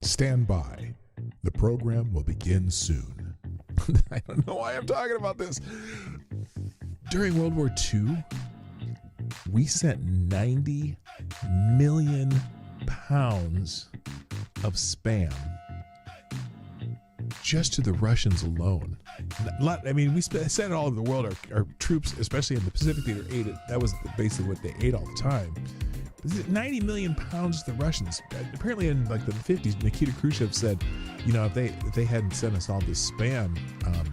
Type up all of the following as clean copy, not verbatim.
Stand by. The program will begin soon. I don't know why I'm talking about this. During World War II, we sent 90 million pounds of spam just to the Russians alone. I mean, we sent it all over the world. Our troops, especially in the Pacific Theater, ate it. That was basically what they ate all the time. 90 million pounds to the Russians. Apparently in like the 50s, Nikita Khrushchev said, you know, if they hadn't sent us all this spam,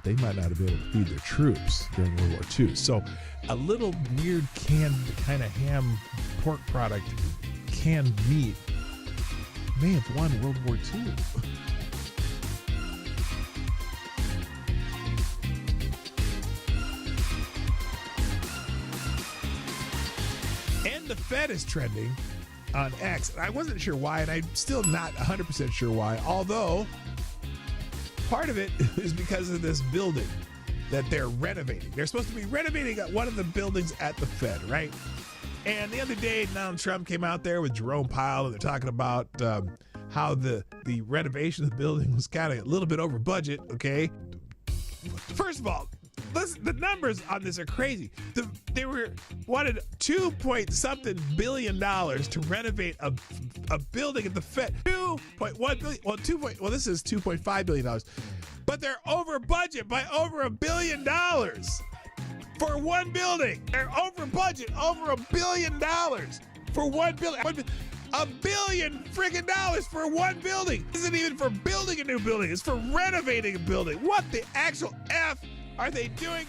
they might not have been able to feed their troops during World War II. So a little weird canned kind of ham pork product, canned meat, may have won World War II. And the Fed is trending on X. I wasn't sure why, and I'm still not 100% sure why, although part of it is because of this building that they're renovating. They're supposed to be renovating one of the buildings at the Fed, right? And the other day, Donald Trump came out there with Jerome Powell, and they're talking about how the renovation of the building was kind of a little bit over budget, okay? First of all, listen, the numbers on this are crazy. They wanted $2-point-something billion to renovate a building at the Fed. $2.1 billion. Well, this is $2.5 billion. But they're over budget by over $1 billion for one building. They're over budget over $1 billion for one building. $1 billion friggin' dollars for one building. This isn't even for building a new building. It's for renovating a building. What the actual F are they doing?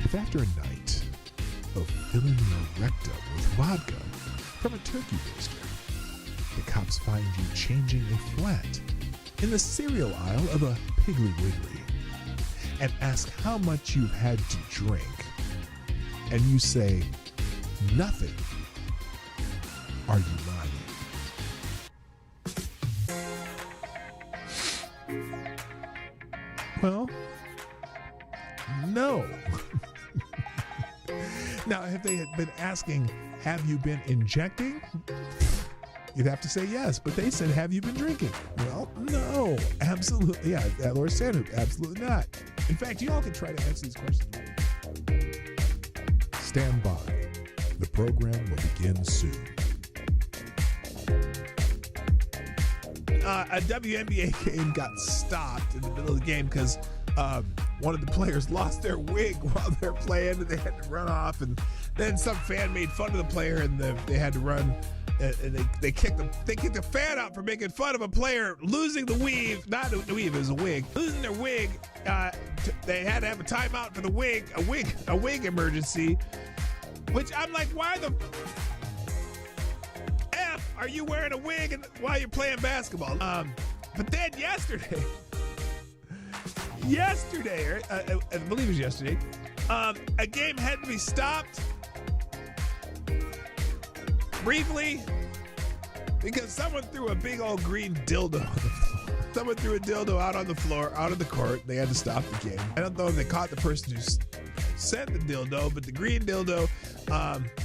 If after a night of filling your rectum with vodka from a turkey baster, the cops find you changing a flat in the cereal aisle of a Piggly Wiggly and ask how much you've had to drink, and you say, nothing, are you lying? Well, no. Now, if they had been asking, have you been injecting? You'd have to say yes, but they said, have you been drinking? Well, no, absolutely. Yeah, Lord Sanders, absolutely not. In fact, you all can try to answer these questions. Stand by. The program will begin soon. A WNBA game got stopped in the middle of the game because one of the players lost their wig while they're playing, and they had to run off. And then some fan made fun of the player, and they had to run. And they kicked the fan out for making fun of a player losing the weave. Not the weave, it was a wig. Losing their wig. They had to have a timeout for the wig, a wig emergency. Which I'm like, why the F are you wearing a wig while you're playing basketball? But then yesterday, I believe it was yesterday, a game had to be stopped briefly because someone threw a big old green dildo on the floor. Someone threw a dildo out on the floor, out of the court. They had to stop the game. I don't know if they caught the person who sent the dildo, but the green dildo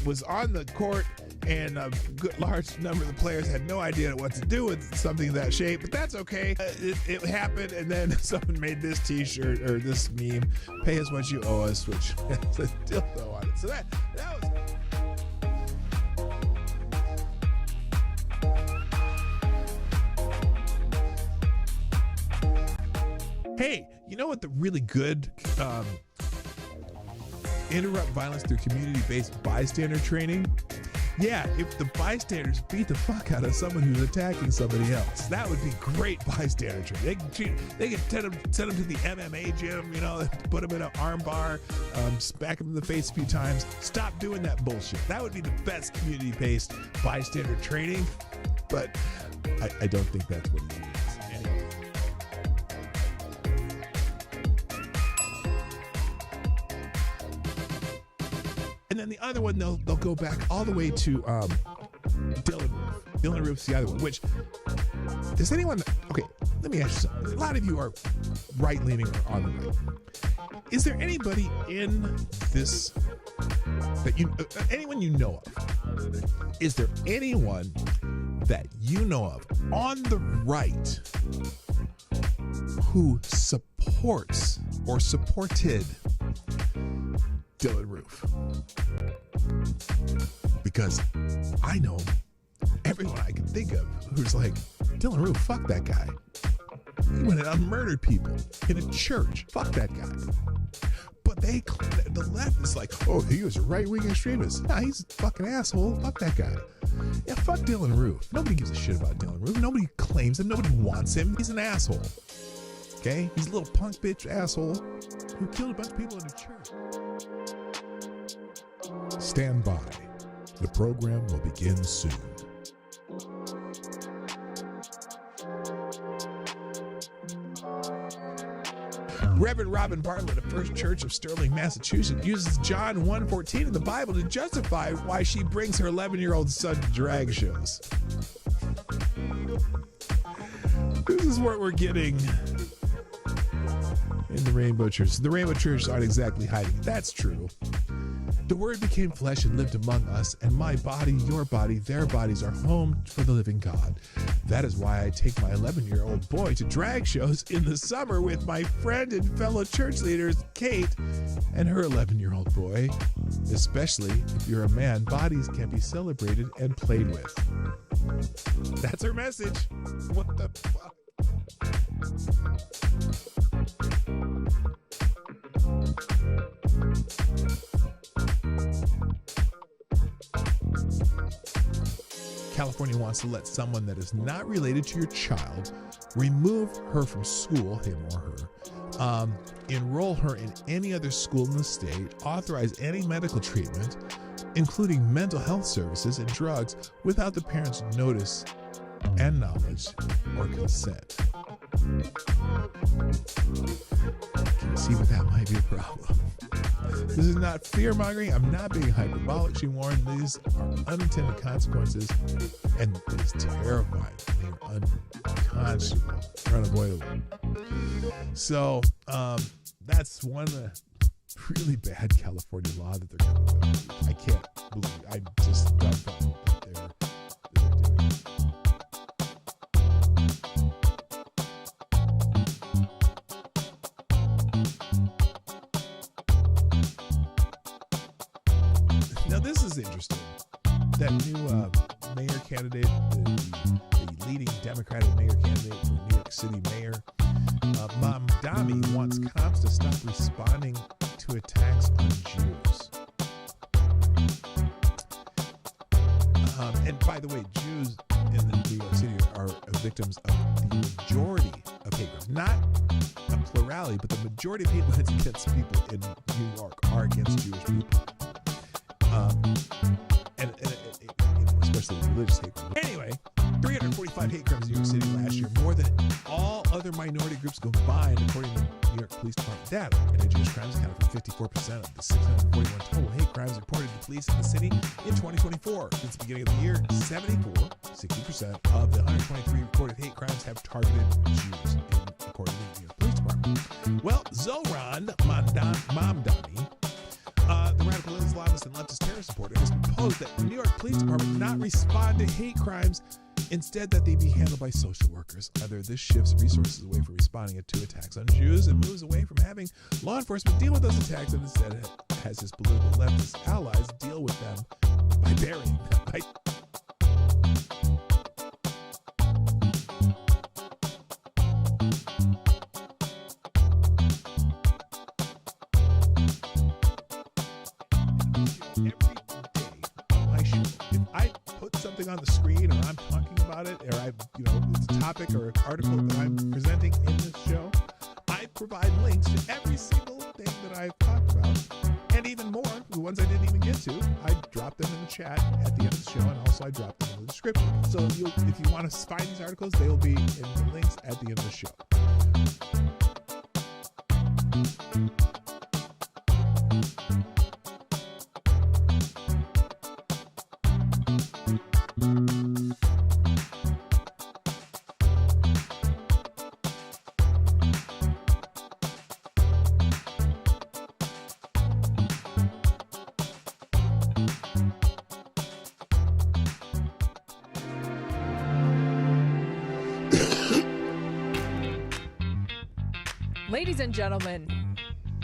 was on the court, and a good large number of the players had no idea what to do with something of that shape, but that's okay. It happened, and then someone made this t-shirt or this meme, pay us what you owe us, which has a dildo on it. So that was... Hey, you know what the really good interrupt violence through community-based bystander training? Yeah, if the bystanders beat the fuck out of someone who's attacking somebody else, that would be great bystander training. They could send them to the MMA gym, you know, put them in an arm bar, smack them in the face a few times. Stop doing that bullshit. That would be the best community-based bystander training, but I don't think that's what he means. Anyway. And then the other one, they'll go back all the way to Dylan Roof. Dylan Roof's the other one, which, does anyone, okay, let me ask you something. A lot of you are right-leaning or on the right. Is there anybody in this that you, anyone you know of? Is there anyone that you know of on the right who supports or supported Dylan Roof? Because I know everyone I can think of who's like, Dylan Roof, fuck that guy. He went out and murdered people in a church. Fuck that guy. But they claim that the left is like, oh, he was a right-wing extremist. Nah, he's a fucking asshole. Fuck that guy. Yeah, fuck Dylan Roof. Nobody gives a shit about Dylan Roof. Nobody claims him. Nobody wants him. He's an asshole. Okay? He's a little punk bitch asshole who killed a bunch of people in a church. Stand by. The program will begin soon. Reverend Robin Bartlett of First Church of Sterling, Massachusetts, uses John 1:14 in the Bible to justify why she brings her 11-year-old son to drag shows. This is what we're getting in the Rainbow Church. The Rainbow Church aren't exactly hiding. That's true. The Word became flesh and lived among us, and my body, your body, their bodies are home for the living God. That is why I take my 11-year-old boy to drag shows in the summer with my friend and fellow church leaders, Kate, and her 11-year-old boy. Especially if you're a man, bodies can be celebrated and played with. That's her message. What the fuck? California wants to let someone that is not related to your child remove her from school, him or her, enroll her in any other school in the state, authorize any medical treatment, including mental health services and drugs, without the parent's notice and knowledge or consent. Can you see where that might be a problem? This is not fear-mongering. I'm not being hyperbolic, she warned. These are unintended consequences, and it is terrifying. They are unconscionable. They're unavoidable. So, that's one really bad California law that they're coming with. I can't believe it. I'm just dumbfounded that they're doing it. Now this is interesting. That new mayor candidate, the leading Democratic mayor candidate for New York City mayor, Damme, wants cops to stop responding to attacks on Jews. And by the way, Jews in the New York City are victims of the majority of hate crimes. Not a plurality, but the majority of hate crimes against people in New York are against Jewish people. And especially religious hate crimes. Anyway, 345 hate crimes in New York City last year, more than all other minority groups combined, according to New York Police Department data. Anti-Jewish crimes accounted for 54% of the 641 total hate crimes reported to police in the city in 2024. Since the beginning of the year, 60% of the 123 reported hate crimes have targeted Jews, according to the New York Police Department. Well, Zohran Mamdani, the radical Islamist and leftist terror supporter, has proposed that the New York Police Department not respond to hate crimes, instead that they be handled by social workers. Either this shifts resources away from responding to attacks on Jews and moves away from having law enforcement deal with those attacks, and instead has his political leftist allies deal with them by burying them. Every day on my show, if I put something on the screen, or I'm talking about it, or it's a topic or an article that I'm presenting in this show, I provide links to every single thing that I've talked about, and even more, the ones I didn't even get to. I drop them in the chat at the end of the show, and also I drop them in the description. So if you want to find these articles, they will be in the links at the end of the show. Ladies and gentlemen,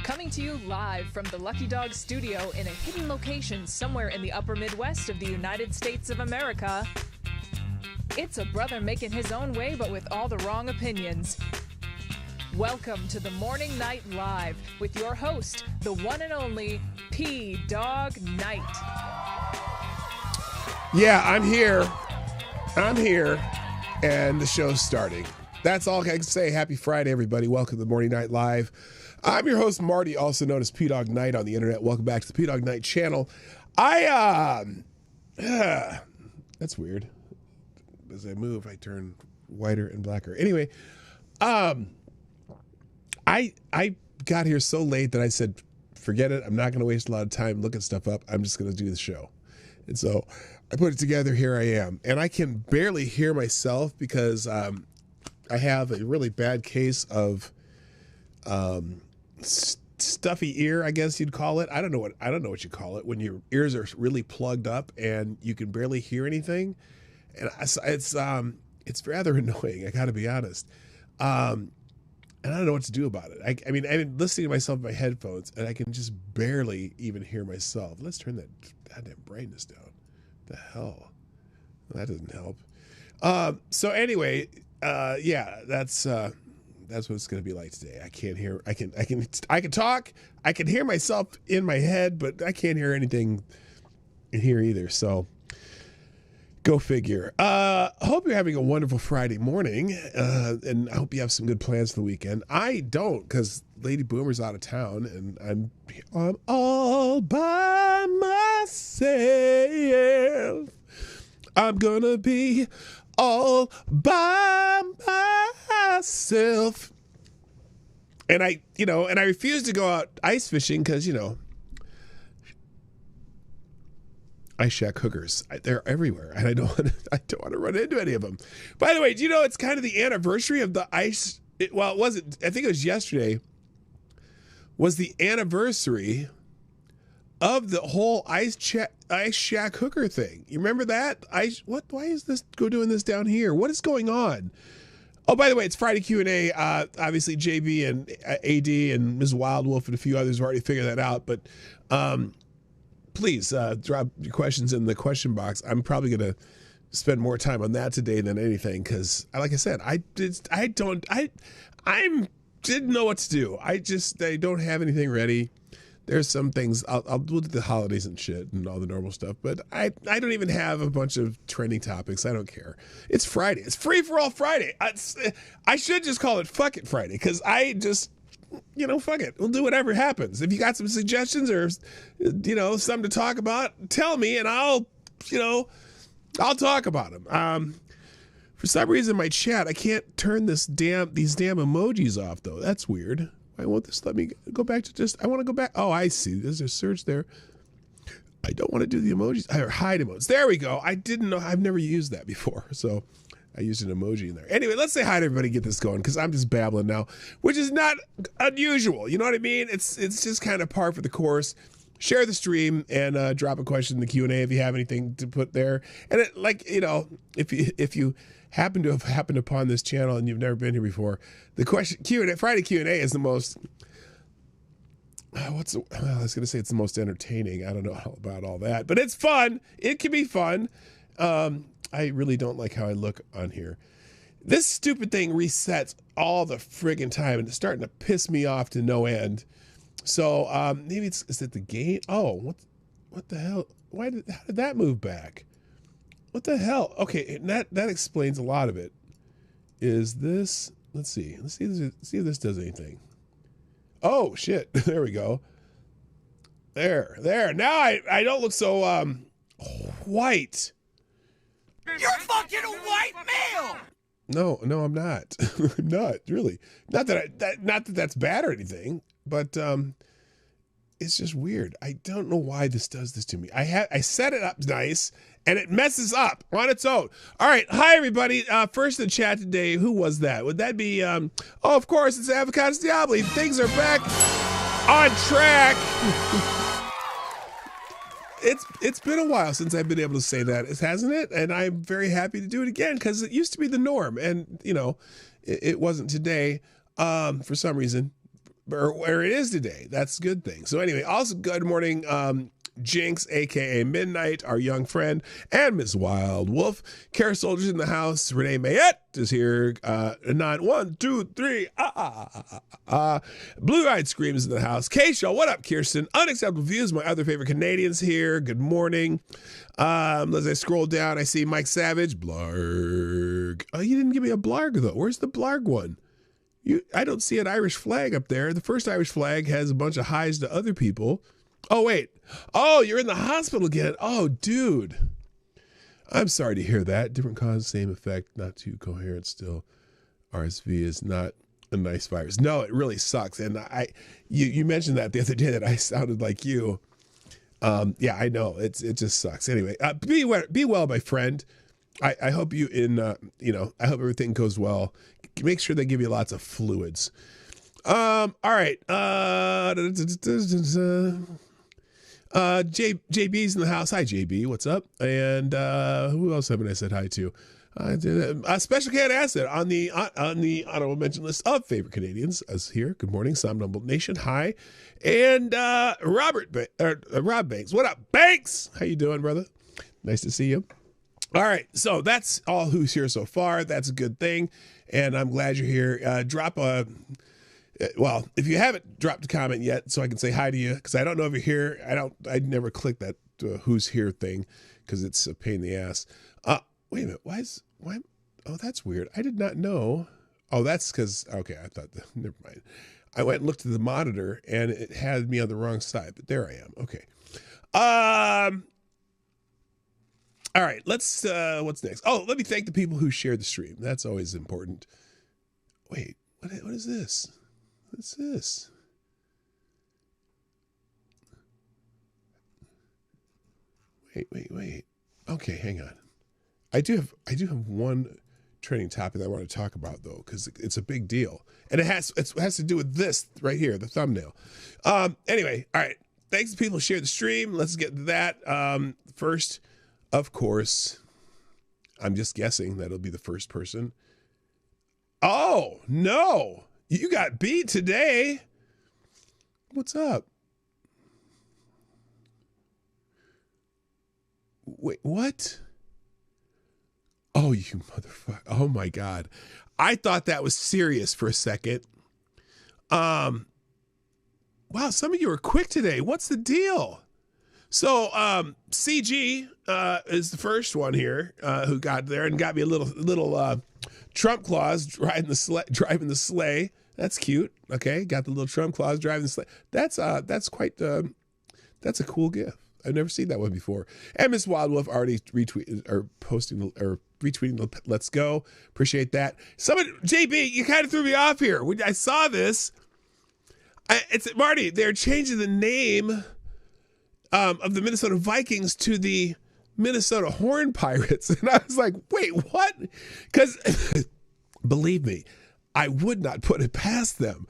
coming to you live from the Lucky Dog studio in a hidden location somewhere in the upper Midwest of the United States of America, it's a brother making his own way but with all the wrong opinions. Welcome to the Morning Night Live with your host, the one and only Dawg Knight. Yeah, I'm here, and the show's starting. That's all I can say. Happy Friday, everybody. Welcome to the Morning Night Live. I'm your host, Marty, also known as PDawgKnight on the internet. Welcome back to the Dawg Knight Channel. That's weird. As I move, I turn whiter and blacker. Anyway, I got here so late that I said, forget it. I'm not going to waste a lot of time looking stuff up. I'm just going to do the show. And so I put it together. Here I am. And I can barely hear myself because I have a really bad case of stuffy ear, I guess you'd call it. I don't know what you call it when your ears are really plugged up and you can barely hear anything. And it's rather annoying. I got to be honest. And I don't know what to do about it. I mean, I've been listening to myself in my headphones, and I can just barely even hear myself. Let's turn that goddamn brightness down. The hell? That doesn't help. So anyway, yeah, that's what it's going to be like today. I can't hear. I can talk. I can hear myself in my head, but I can't hear anything in here either. So. Go figure. Hope you're having a wonderful Friday morning, and I hope you have some good plans for the weekend. I don't, because Lady Boomer's out of town, and I'm all by myself. I'm gonna be all by myself. And I refuse to go out ice fishing because, ice shack hookers. They're everywhere, and I don't want to run into any of them. By the way, do you know it's kind of the anniversary of the ice? It wasn't. I think it was yesterday. Was the anniversary of the whole ice shack hooker thing? You remember that? What? Why is this doing this down here? What is going on? Oh, by the way, it's Friday Q&A. Obviously, JB and AD and Ms. Wildwolf and a few others have already figured that out, but. Please drop your questions in the question box. I'm probably going to spend more time on that today than anything because, like I said, I didn't know what to do. I don't have anything ready. There's some things I'll do the holidays and shit and all the normal stuff, but I don't even have a bunch of trending topics. I don't care. It's Friday. It's free for all Friday. I should just call it Fuck It Friday because I just. Fuck it. We'll do whatever happens. If you got some suggestions or, something to talk about, tell me and I'll talk about them. For some reason, my chat, I can't turn these damn emojis off though. That's weird. Why won't this let me go back to I want to go back. Oh, I see. There's a search there. I don't want to do the emojis or hide emojis. There we go. I didn't know. I've never used that before. So I used an emoji in there. Anyway, let's say hi to everybody, get this going, because I'm just babbling now, which is not unusual. You know what I mean? It's just kind of par for the course. Share the stream and drop a question in the Q&A if you have anything to put there. And if you happen to have happened upon this channel and you've never been here before, the question Friday Q&A is the most. I was going to say it's the most entertaining. I don't know about all that, but it's fun. It can be fun. I really don't like how I look on here. This stupid thing resets all the friggin' time, and it's starting to piss me off to no end. So maybe is it the game? Oh, what the hell? How did that move back? What the hell? Okay, that explains a lot of it. Is this? Let's see if this does anything. Oh shit! There we go. There. Now I don't look so white. You're fucking a white male! No, I'm not. I'm not, really. Not that that's bad or anything, but it's just weird. I don't know why this does this to me. I set it up nice, and it messes up on its own. All right, hi, everybody. First in the chat today, who was that? Would that be, of course, it's Avocados Diablo. Things are back on track. It's been a while since I've been able to say that, hasn't it? And I'm very happy to do it again because it used to be the norm, and it wasn't today. for some reason, or it is today. That's a good thing. So anyway, also good morning, Jinx, aka Midnight, our young friend, and Miss Wild Wolf. Kara Soldiers in the house. Renee Mayette is here. 1, 2, 3. Blue Eyed Screams in the house. K-Show, what up, Kirsten? Unacceptable Views, my other favorite Canadians here. Good morning. As I scroll down, I see Mike Savage. Blarg. Oh, you didn't give me a Blarg, though. Where's the Blarg one? I don't see an Irish flag up there. The first Irish flag has a bunch of highs to other people. Oh, wait. Oh, you're in the hospital again. Oh, dude. I'm sorry to hear that. Different cause, same effect, not too coherent still. RSV is not a nice virus. No, it really sucks. And you mentioned that the other day that I sounded like you. Yeah, I know. It just sucks. Anyway, be well, my friend. I hope you I hope everything goes well. Make sure they give you lots of fluids. All right. JB's in the house. Hi, JB. What's up? And who else haven't I said hi to? Special Cat Asset on the honorable mention list of favorite Canadians is here. Good morning, Somnambule Nation. Hi. And Rob Banks. What up, Banks? How you doing, brother? Nice to see you. All right, so that's all who's here so far. That's a good thing, and I'm glad you're here. If you haven't dropped a comment yet, so I can say hi to you, because I don't know if you're here. I'd never click that who's here thing, because it's a pain in the ass. Wait a minute, why? Oh, that's weird. I did not know. Oh, that's because, okay, I thought, never mind. I went and looked at the monitor, and it had me on the wrong side, but there I am. Okay. All right, let's, what's next? Oh, let me thank the people who shared the stream. That's always important. Wait, what is this? What's this? Wait. Okay, hang on. I do have one trending topic that I want to talk about, though, because it's a big deal. And it has to do with this right here, the thumbnail. Anyway, all right. Thanks to people who shared the stream. Let's get to that. First, of course, I'm just guessing that it'll be the first person. Oh, no. You got beat today. What's up? Wait, what? Oh, you motherfucker. Oh, my God. I thought that was serious for a second. Wow, some of you are quick today. What's the deal? So CG is the first one here who got there and got me a little Trump clause driving the sleigh. That's cute. Okay, got the little Trump clause driving the sleigh. That's quite that's a cool gift. I've never seen that one before. And Miss Wild Wolf already retweeted or retweeting the let's go. Appreciate that. JB, you kind of threw me off here. When I saw this, it's Marty. They're changing the name of the Minnesota Vikings to the Minnesota Horn Pirates. And I was like, wait, what? Because believe me, I would not put it past them.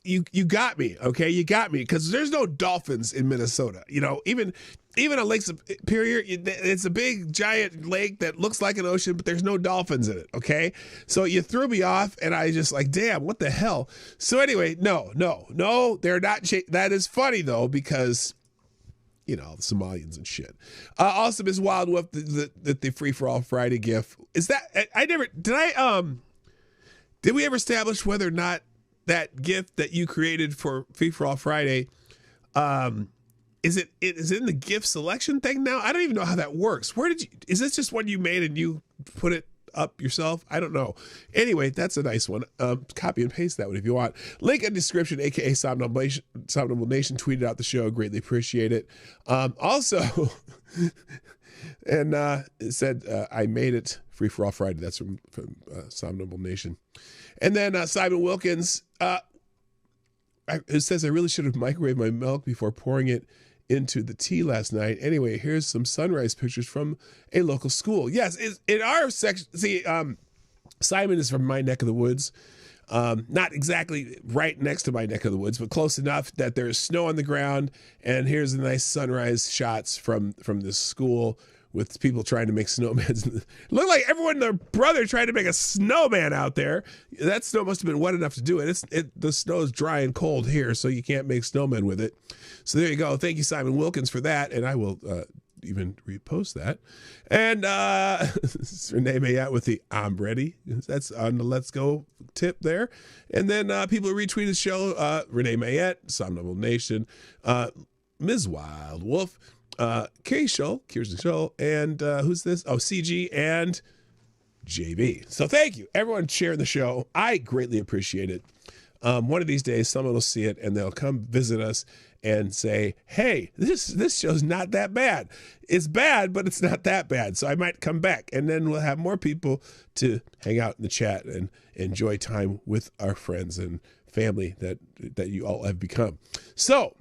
You got me, okay? You got me, because there's no dolphins in Minnesota. You know, even on Lake Superior, it's a big, giant lake that looks like an ocean, but there's no dolphins in it, okay? So you threw me off, and I just like, damn, what the hell? So anyway, no, they're not. That is funny, though, because, you know, the Somalians and shit. Also, Ms. Wild Wolf, the Free-for-All Friday gift. Is that, did we ever establish whether or not that gift that you created for Free-for-All Friday, is it in the gift selection thing now? I don't even know how that works. Is this just one you made and you put it up yourself? I don't know. Anyway, that's a nice one. Copy and paste that one if you want. Link in description, aka Somnambule Nation tweeted out the show. Greatly appreciate it. Also, and it said, I made it Free-for-All Friday. That's from Somnambule Nation. And then Simon Wilkins, it says, I really should have microwaved my milk before pouring it into the tea last night. Anyway, here's some sunrise pictures from a local school. Yes, in our section, see, Simon is from my neck of the woods. Not exactly right next to my neck of the woods, but close enough that there's snow on the ground. And here's the nice sunrise shots from this school with people trying to make snowmen. Look like everyone and their brother trying to make a snowman out there. That snow must have been wet enough to do it. The snow is dry and cold here, so you can't make snowmen with it. So there you go. Thank you, Simon Wilkins, for that. And I will even repost that. And Renee Mayette with the I'm ready. That's on the Let's Go tip there. And then people who retweet the show, Renee Mayette, Somnable Nation, Ms. Wild Wolf, Kirsten Shull, and who's this? Oh, CG and JB. So thank you, everyone sharing the show. I greatly appreciate it. One of these days, someone will see it and they'll come visit us and say, hey, this show's not that bad. It's bad, but it's not that bad. So I might come back, and then we'll have more people to hang out in the chat and enjoy time with our friends and family that you all have become. So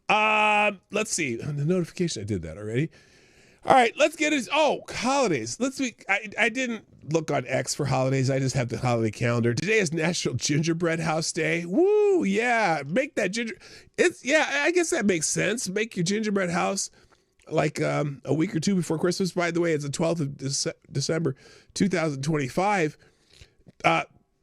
let's see. The notification, I did that already. All right, let's get it. Oh, holidays. I didn't look on X for holidays. I just have the holiday calendar. Today is National Gingerbread House Day. Woo, yeah. Make that I guess that makes sense. Make your gingerbread house like a week or two before Christmas. By the way, it's the 12th of December, 2025,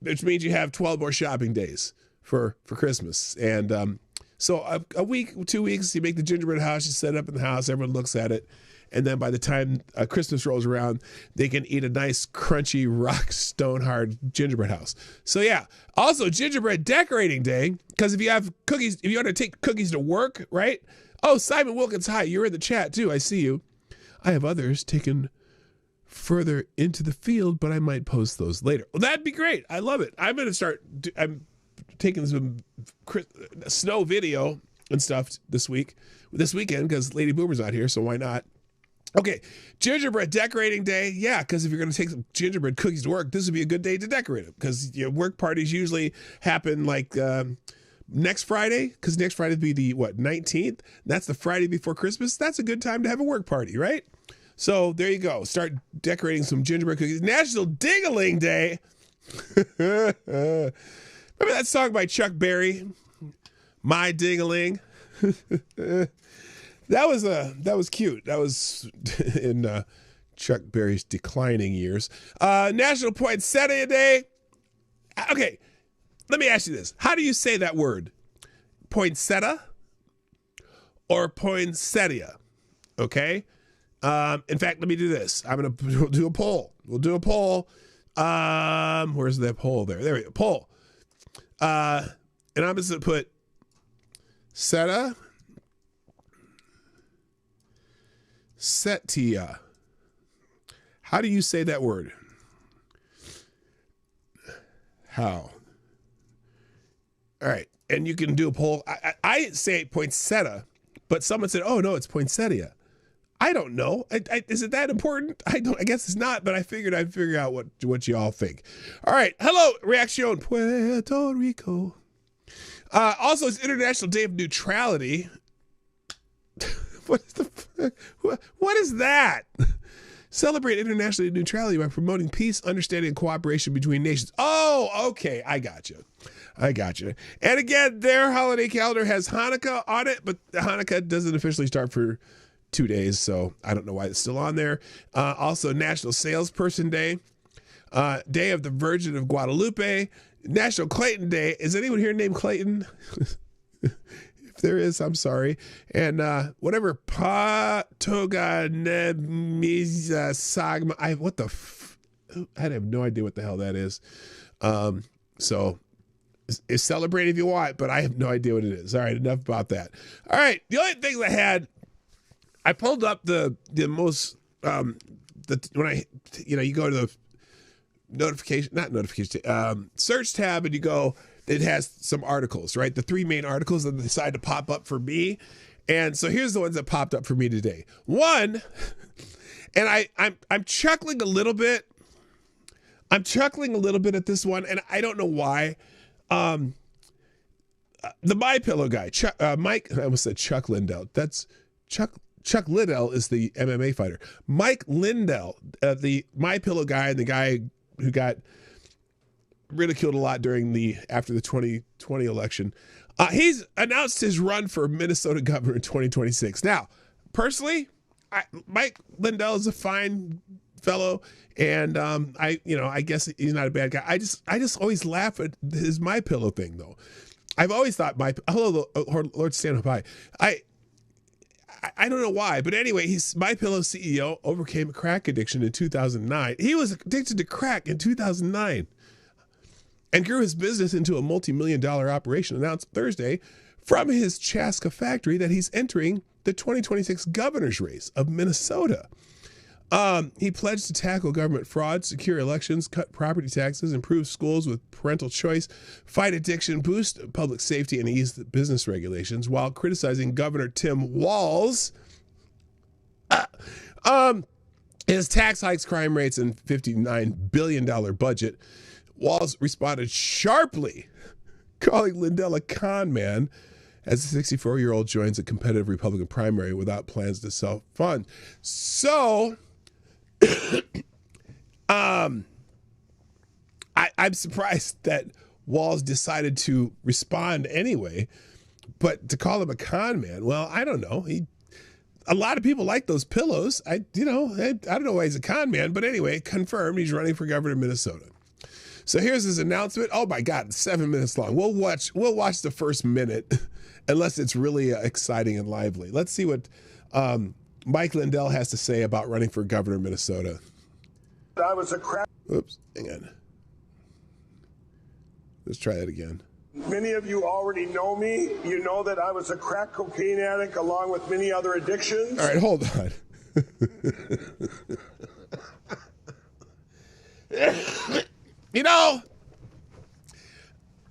which means you have 12 more shopping days for Christmas. And so a week, 2 weeks, you make the gingerbread house, you set it up in the house, everyone looks at it. And then by the time Christmas rolls around, they can eat a nice, crunchy, rock stone hard gingerbread house. So yeah, also gingerbread decorating day, because if you have cookies, if you want to take cookies to work, right? Oh, Simon Wilkins, hi, you're in the chat too. I see you. I have others taken further into the field, but I might post those later. Well, that'd be great. I love it. I'm taking some snow video and stuff this weekend, because Lady Boomer's out here, so why not? Okay, gingerbread decorating day. Yeah, because if you're going to take some gingerbread cookies to work, this would be a good day to decorate them, because your work parties usually happen like next Friday, because next Friday would be the 19th? That's the Friday before Christmas. That's a good time to have a work party, right? So there you go. Start decorating some gingerbread cookies. National Ding-a-Ling Day. Remember that song by Chuck Berry? My Ding-a-Ling. That was cute. That was in Chuck Berry's declining years. National Poinsettia Day. Okay, let me ask you this. How do you say that word? Poinsettia or poinsettia? Okay. In fact, let me do this. We'll do a poll. We'll do a poll. Where's that poll there? There we go. Poll. And I'm just going to put Seta. Setia. How do you say that word? How? All right. And you can do a poll. I say poinsettia, but someone said, oh, no, it's poinsettia. I don't know. Is it that important? I guess it's not, but I figured I'd figure out what you all think. All right. Hello, Reaction Puerto Rico. Also, it's International Day of Neutrality. What is that? Celebrate International Day of Neutrality by promoting peace, understanding, and cooperation between nations. Oh, okay. I got you. And again, their holiday calendar has Hanukkah on it, but Hanukkah doesn't officially start for 2 days, so I don't know why it's still on there. Also, National Salesperson Day, Day of the Virgin of Guadalupe, National Clayton Day. Is anyone here named Clayton? If there is, I'm sorry. And whatever Sagma. I have no idea what the hell that is. So it's celebrate if you want, but I have no idea what it is. All right, enough about that. All right, the only things I pulled up the most when you go to the search tab and you go. It has some articles, right? The three main articles that decide to pop up for me. And so here's the ones that popped up for me today. One, and I'm chuckling a little bit. I'm chuckling a little bit at this one, and I don't know why. The MyPillow guy, Mike, I almost said Chuck Lindell. That's Chuck Liddell is the MMA fighter. Mike Lindell, the MyPillow guy, and the guy who got ridiculed a lot after the 2020 election. He's announced his run for Minnesota governor in 2026. Now, personally, Mike Lindell is a fine fellow, and I guess he's not a bad guy. I just always laugh at his My Pillow thing, though. I've always thought hello, Lord Stanhope. Hi. I don't know why, but anyway, he's My Pillow CEO, overcame a crack addiction in 2009. He was addicted to crack in 2009 and grew his business into a multi-million-dollar operation. Announced Thursday from his Chaska factory that he's entering the 2026 governor's race of Minnesota. He pledged to tackle government fraud, secure elections, cut property taxes, improve schools with parental choice, fight addiction, boost public safety, and ease the business regulations, while criticizing Governor Tim Walz, his tax hikes, crime rates, and $59 billion budget. Walz responded sharply, calling Lindell a con man, as the 64-year-old joins a competitive Republican primary without plans to self-fund. So, I'm surprised that Walz decided to respond anyway, but to call him a con man, well, I don't know. A lot of people like those pillows. I don't know why he's a con man, but anyway, confirmed he's running for governor of Minnesota. So here's his announcement. Oh my God, 7 minutes long. We'll watch the first minute, unless it's really exciting and lively. Let's see what Mike Lindell has to say about running for governor of Minnesota. I was a crack. Oops, hang on. Let's try that again. Many of you already know me. You know that I was a crack cocaine addict along with many other addictions. All right, hold on.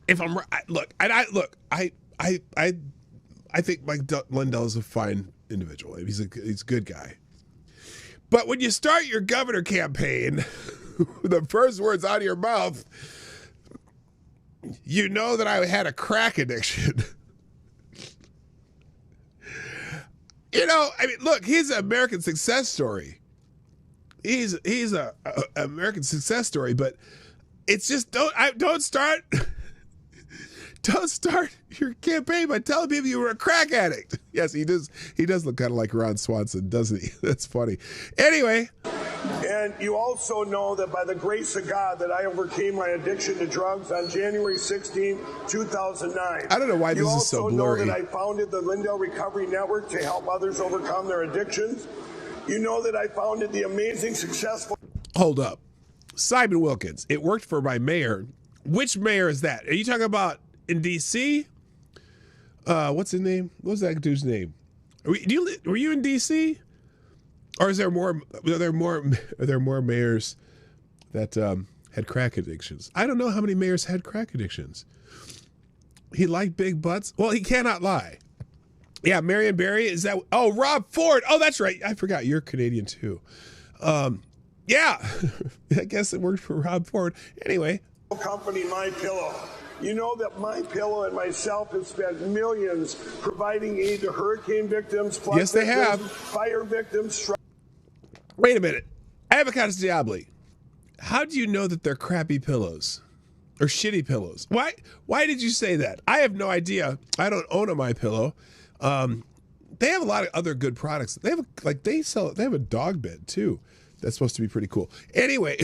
If I'm I think Mike Lindell is a fine individual. He's a good guy. But when you start your governor campaign, the first words out of your mouth, you know that I had a crack addiction. Look, he's an American success story. He's a American success story, but it's just don't start your campaign by telling people you were a crack addict. Yes, he does look kind of like Ron Swanson, doesn't he? That's funny. Anyway. And you also know that by the grace of God that I overcame my addiction to drugs on January 16, 2009. I don't know why this is so blurry. You also know that I founded the Lindell Recovery Network to help others overcome their addictions. You know that I founded the amazing, successful... Hold up. Simon Wilkins. It worked for my mayor. Which mayor is that? Are you talking about in D.C.? What's his name? What was that dude's name? Were you in D.C.? Or is there more? Are there more mayors that had crack addictions? I don't know how many mayors had crack addictions. He liked big butts. Well, he cannot lie. Yeah, Marion Barry, is that? Oh, Rob Ford. Oh, that's right. I forgot you're Canadian too. Yeah, I guess it worked for Rob Ford. Anyway. Company My Pillow. You know that My Pillow and myself have spent millions providing aid to hurricane victims, flood yes, they victims, have. Fire victims. Wait a minute. Avocados Diabli. How do you know that they're crappy pillows or shitty pillows? Why did you say that? I have no idea. I don't own a My Pillow. They have a lot of other good products. They have they have a dog bed too. That's supposed to be pretty cool. Anyway,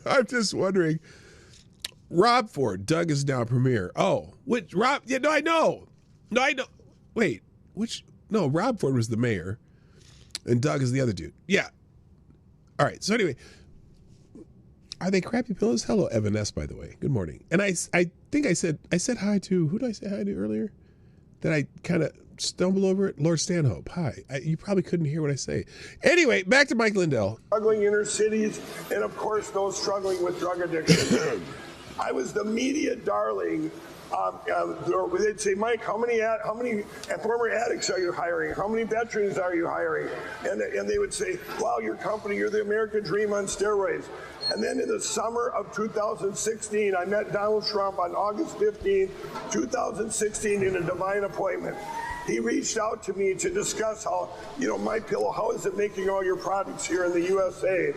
I'm just wondering. Rob Ford, Doug is now premier. Oh, which Rob? Yeah, no, I know. No, I know. Wait, which? No, Rob Ford was the mayor, and Doug is the other dude. Yeah. All right. So anyway, are they crappy pillows? Hello, Evan S. By the way, good morning. And I think I said hi to. Who did I say hi to earlier? That I kind of stumble over it. Lord Stanhope. Hi. You probably couldn't hear what I say. Anyway, back to Mike Lindell. Struggling inner cities, and of course those struggling with drug addiction. I was the media darling. They'd say, Mike, how many former addicts are you hiring? How many veterans are you hiring? And they would say, wow, your company, you're the American dream on steroids. And then in the summer of 2016, I met Donald Trump on August 15, 2016 in a divine appointment. He reached out to me to discuss how, My Pillow, how is it making all your products here in the USA?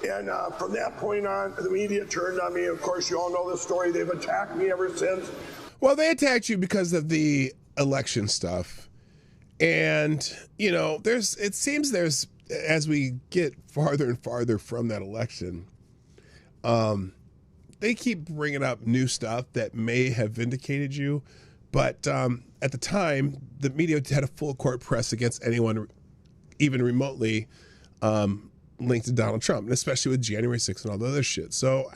And from that point on, the media turned on me. Of course, you all know the story. They've attacked me ever since. Well, they attacked you because of the election stuff. And, you know, it seems there's, as we get farther and farther from that election, they keep bringing up new stuff that may have vindicated you. But at the time, the media had a full court press against anyone even remotely linked to Donald Trump, and especially with January 6th and all the other shit. So,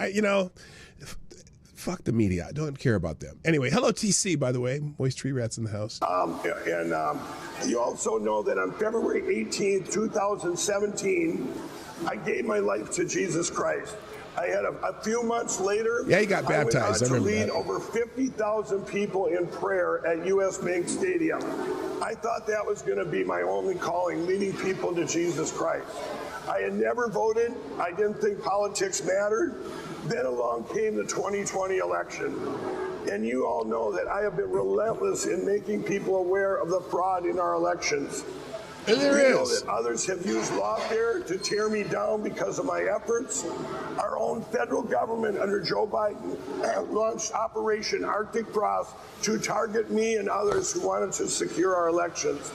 fuck the media. I don't care about them. Anyway, hello, TC, by the way. Moist Tree Rats in the house. You also know that on February 18th, 2017, I gave my life to Jesus Christ. I had a few months later. Yeah, he got baptized. I went on to lead over 50,000 people in prayer at U.S. Bank Stadium. I thought that was going to be my only calling, leading people to Jesus Christ. I had never voted. I didn't think politics mattered. Then along came the 2020 election. And you all know that I have been relentless in making people aware of the fraud in our elections. And there we know is. that others have used lawfare to tear me down because of my efforts. Our own federal government under Joe Biden launched Operation Arctic Frost to target me and others who wanted to secure our elections.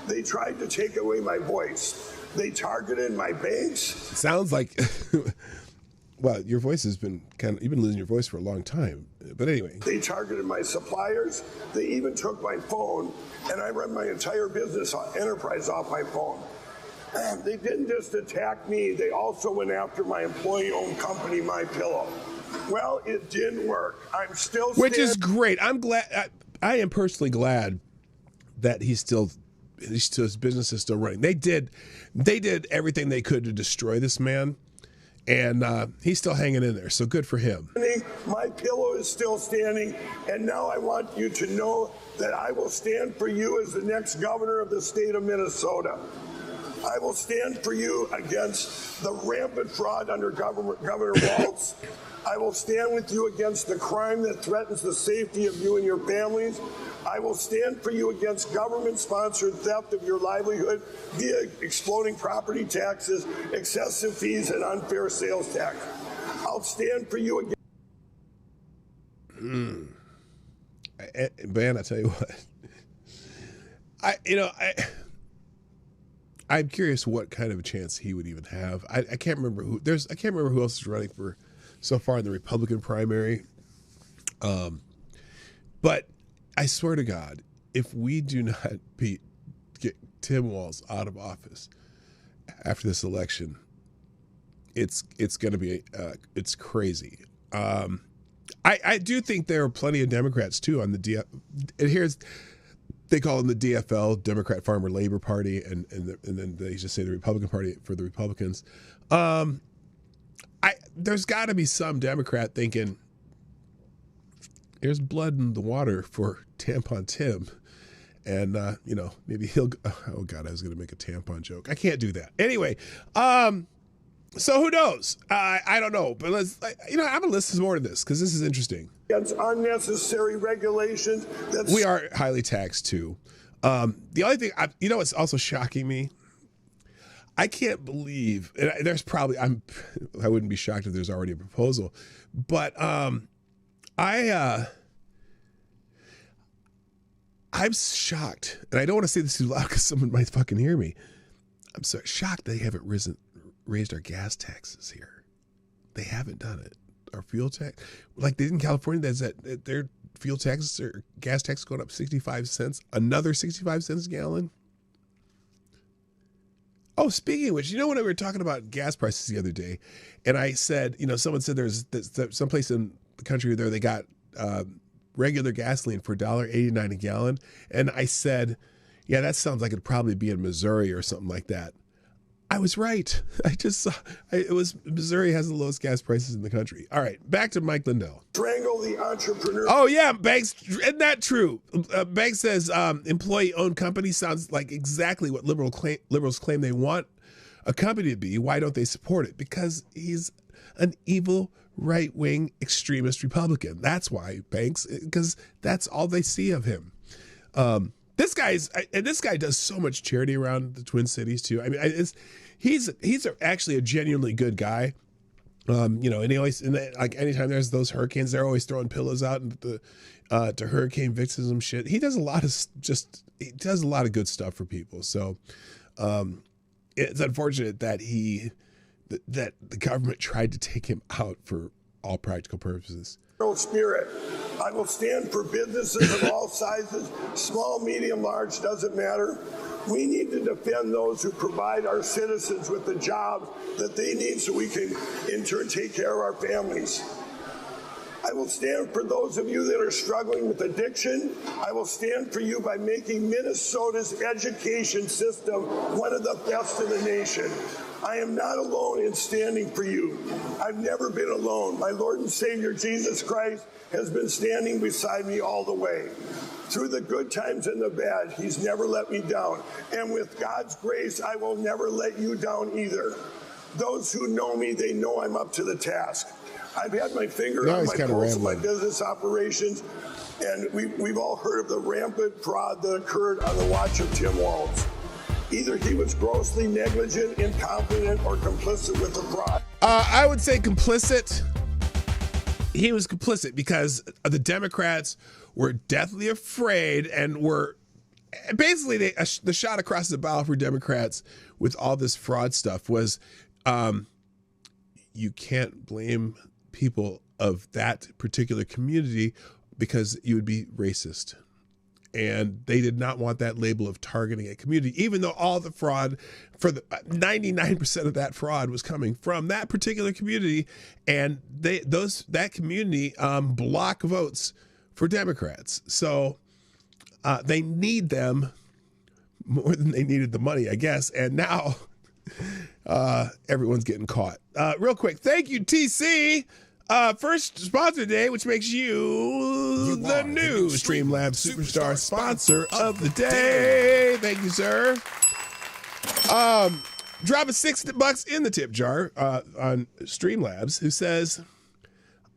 They tried to take away my voice. They targeted my banks. Sounds like, well, your voice has been you've been losing your voice for a long time. But anyway. They targeted my suppliers. They even took my phone, and I run my entire business enterprise off my phone. And they didn't just attack me, they also went after my employee-owned company, My Pillow. Well, it didn't work. I'm still Which is great. I'm glad. I am personally glad that his business is still running. They did everything they could to destroy this man, and he's still hanging in there. So good for him. My Pillow is still standing, and now I want you to know that I will stand for you as the next governor of the state of Minnesota. I will stand for you against the rampant fraud under Governor Walz. I will stand with you against the crime that threatens the safety of you and your families. I will stand for you against government-sponsored theft of your livelihood via exploding property taxes, excessive fees, and unfair sales tax. I'll stand for you against... Man, I tell you what. I'm curious what kind of a chance he would even have. I can't remember who else is running for so far in the Republican primary. But I swear to God, if we do not get Tim Walz out of office after this election, it's going to be it's crazy. I do think there are plenty of Democrats too on the and here's. They call them the DFL, Democrat Farmer Labor Party, and then they just say the Republican Party for the Republicans. There's got to be some Democrat thinking, there's blood in the water for Tampon Tim. And, maybe he'll, oh God, I was going to make a tampon joke. I can't do that. Anyway, so who knows? I don't know, but I'm going to listen more to this because this is interesting. Against unnecessary regulations. We are highly taxed too. The only thing, what's also shocking me? I can't believe, and there's probably, I wouldn't be shocked if there's already a proposal, but I'm shocked, and I don't want to say this too loud because someone might fucking hear me. I'm so shocked they haven't raised our gas taxes here. They haven't done it. Our fuel tax, like they did in California, that their fuel taxes or gas tax going up 65 cents, another 65 cents a gallon. Oh, speaking of which, when we were talking about gas prices the other day, and I said, someone said there's someplace in the country there they got regular gasoline for $1.89 a gallon, and I said, yeah, that sounds like it'd probably be in Missouri or something like that. I was right. Missouri has the lowest gas prices in the country. All right, back to Mike Lindell. Strangle the entrepreneur. Oh yeah, Banks, isn't that true? Banks says employee-owned company sounds like exactly what liberals claim they want a company to be. Why don't they support it? Because he's an evil right-wing extremist Republican. That's why, Banks, because that's all they see of him. This guy does so much charity around the Twin Cities too. I mean, he's actually a genuinely good guy. And he always, like anytime there's those hurricanes, they're always throwing pillows out to hurricane victims and shit. He does a lot of good stuff for people. So it's unfortunate that that the government tried to take him out for all practical purposes. Spirit. I will stand for businesses of all sizes, small, medium, large, doesn't matter. We need to defend those who provide our citizens with the jobs that they need so we can, in turn, take care of our families. I will stand for those of you that are struggling with addiction. I will stand for you by making Minnesota's education system one of the best in the nation. I am not alone in standing for you. I've never been alone. My Lord and Savior, Jesus Christ, has been standing beside me all the way. Through the good times and the bad, he's never let me down. And with God's grace, I will never let you down either. Those who know me, they know I'm up to the task. I've had my finger on my pulse of my business operations, and we've all heard of the rampant fraud that occurred on the watch of Tim Walz. Either he was grossly negligent, incompetent, or complicit with the fraud. I would say complicit. He was complicit because the Democrats were deathly afraid and were basically the shot across the bow for Democrats with all this fraud stuff was you can't blame people of that particular community because you would be racist. And they did not want that label of targeting a community, even though all the fraud, for the 99% of that fraud was coming from that particular community, and that community block votes for Democrats. So they need them more than they needed the money, I guess. And now everyone's getting caught. Real quick, thank you, TC. First sponsor today, which makes you the new Streamlabs Superstar sponsor of the day. Thank you, sir. Dropping $6 in the tip jar on Streamlabs, who says,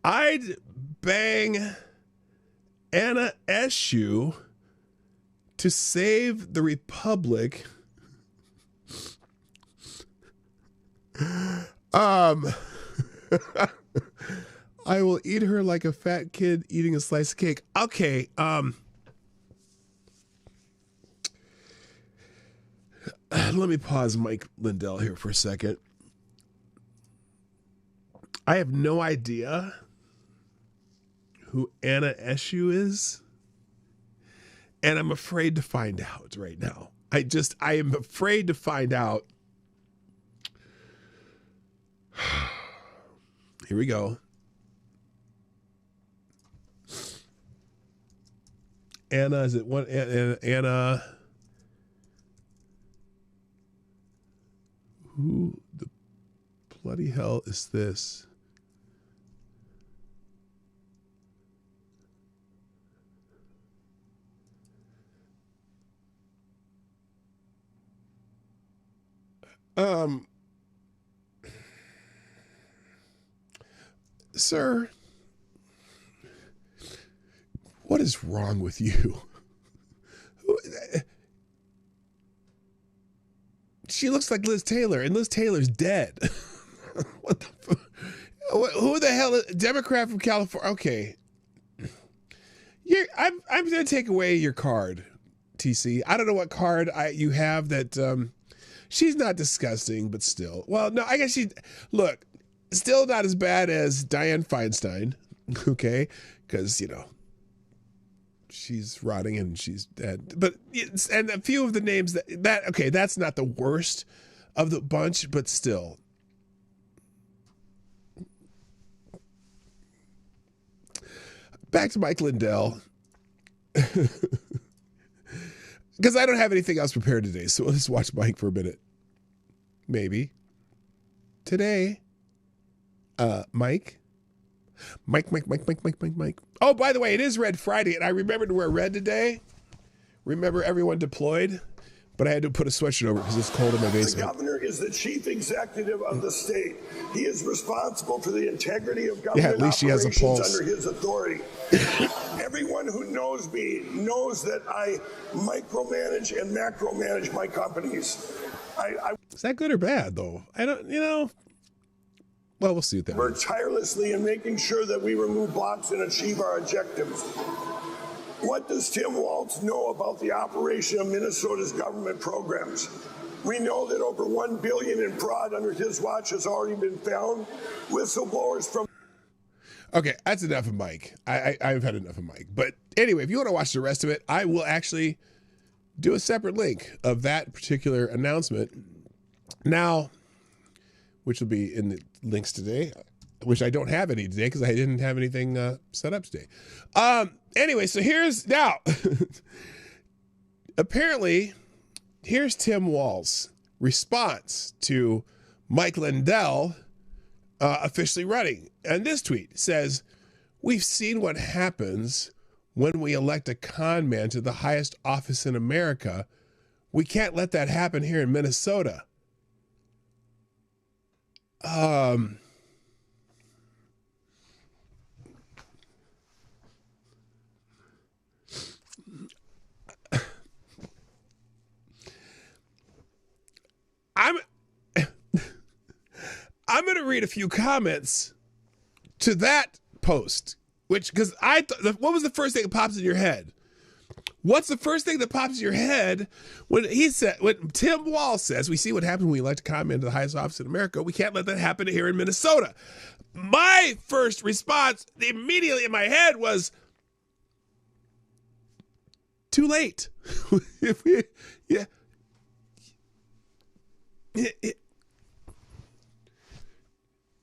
I'd bang Anna Eshu to save the Republic. I will eat her like a fat kid eating a slice of cake. Okay. Let me pause Mike Lindell here for a second. I have no idea who Anna Eshu is, and I'm afraid to find out right now. I am afraid to find out. Here we go. Anna, is it one? Anna. Who the bloody hell is this? Sir, what is wrong with you? She looks like Liz Taylor, and Liz Taylor's dead. What the fuck? Who the hell is Democrat from California? Okay. I'm going to take away your card, TC. I don't know what card you have that she's not disgusting, but still. Well, no, I guess look, still not as bad as Dianne Feinstein, okay? Because, she's rotting and she's dead. But and a few of the names okay, that's not the worst of the bunch, but still. Back to Mike Lindell. Because I don't have anything else prepared today, so let's watch Mike for a minute. Maybe. Today, Mike. Oh, by the way, it is Red Friday, and I remembered to wear red today. Remember, everyone deployed. but I had to put a sweatshirt over it because it's cold in my The basement. governor is the chief executive of the state. He is responsible for the integrity of government at least she has a operations pulse. under his authority. Everyone who knows me knows that I micromanage and macromanage my companies. Is that good or bad, though? I don't, well, we'll see what that Work means. tirelessly in making sure that we remove blocks and achieve our objectives. What does Tim Walz know about the operation of Minnesota's government programs? We know that over $1 billion in fraud under his watch has already been found. Whistleblowers from... Okay, that's enough of Mike. I've had enough of Mike. But anyway, if you want to watch the rest of it, I will actually do a separate link of that particular announcement now, which will be in the links today, which I don't have any today because I didn't have anything set up today. Anyway, so here's now. Apparently, here's Tim Walz' response to Mike Lindell officially running. And this tweet says, "We've seen what happens when we elect a con man to the highest office in America. We can't let that happen here in Minnesota." I'm going to read a few comments to that post, because what was the first thing that pops in your head? What's the first thing that pops in your head when Tim Walz says, "We see what happens when we elect a con man to the highest office in America. We can't let that happen here in Minnesota." My first response immediately in my head was, too late.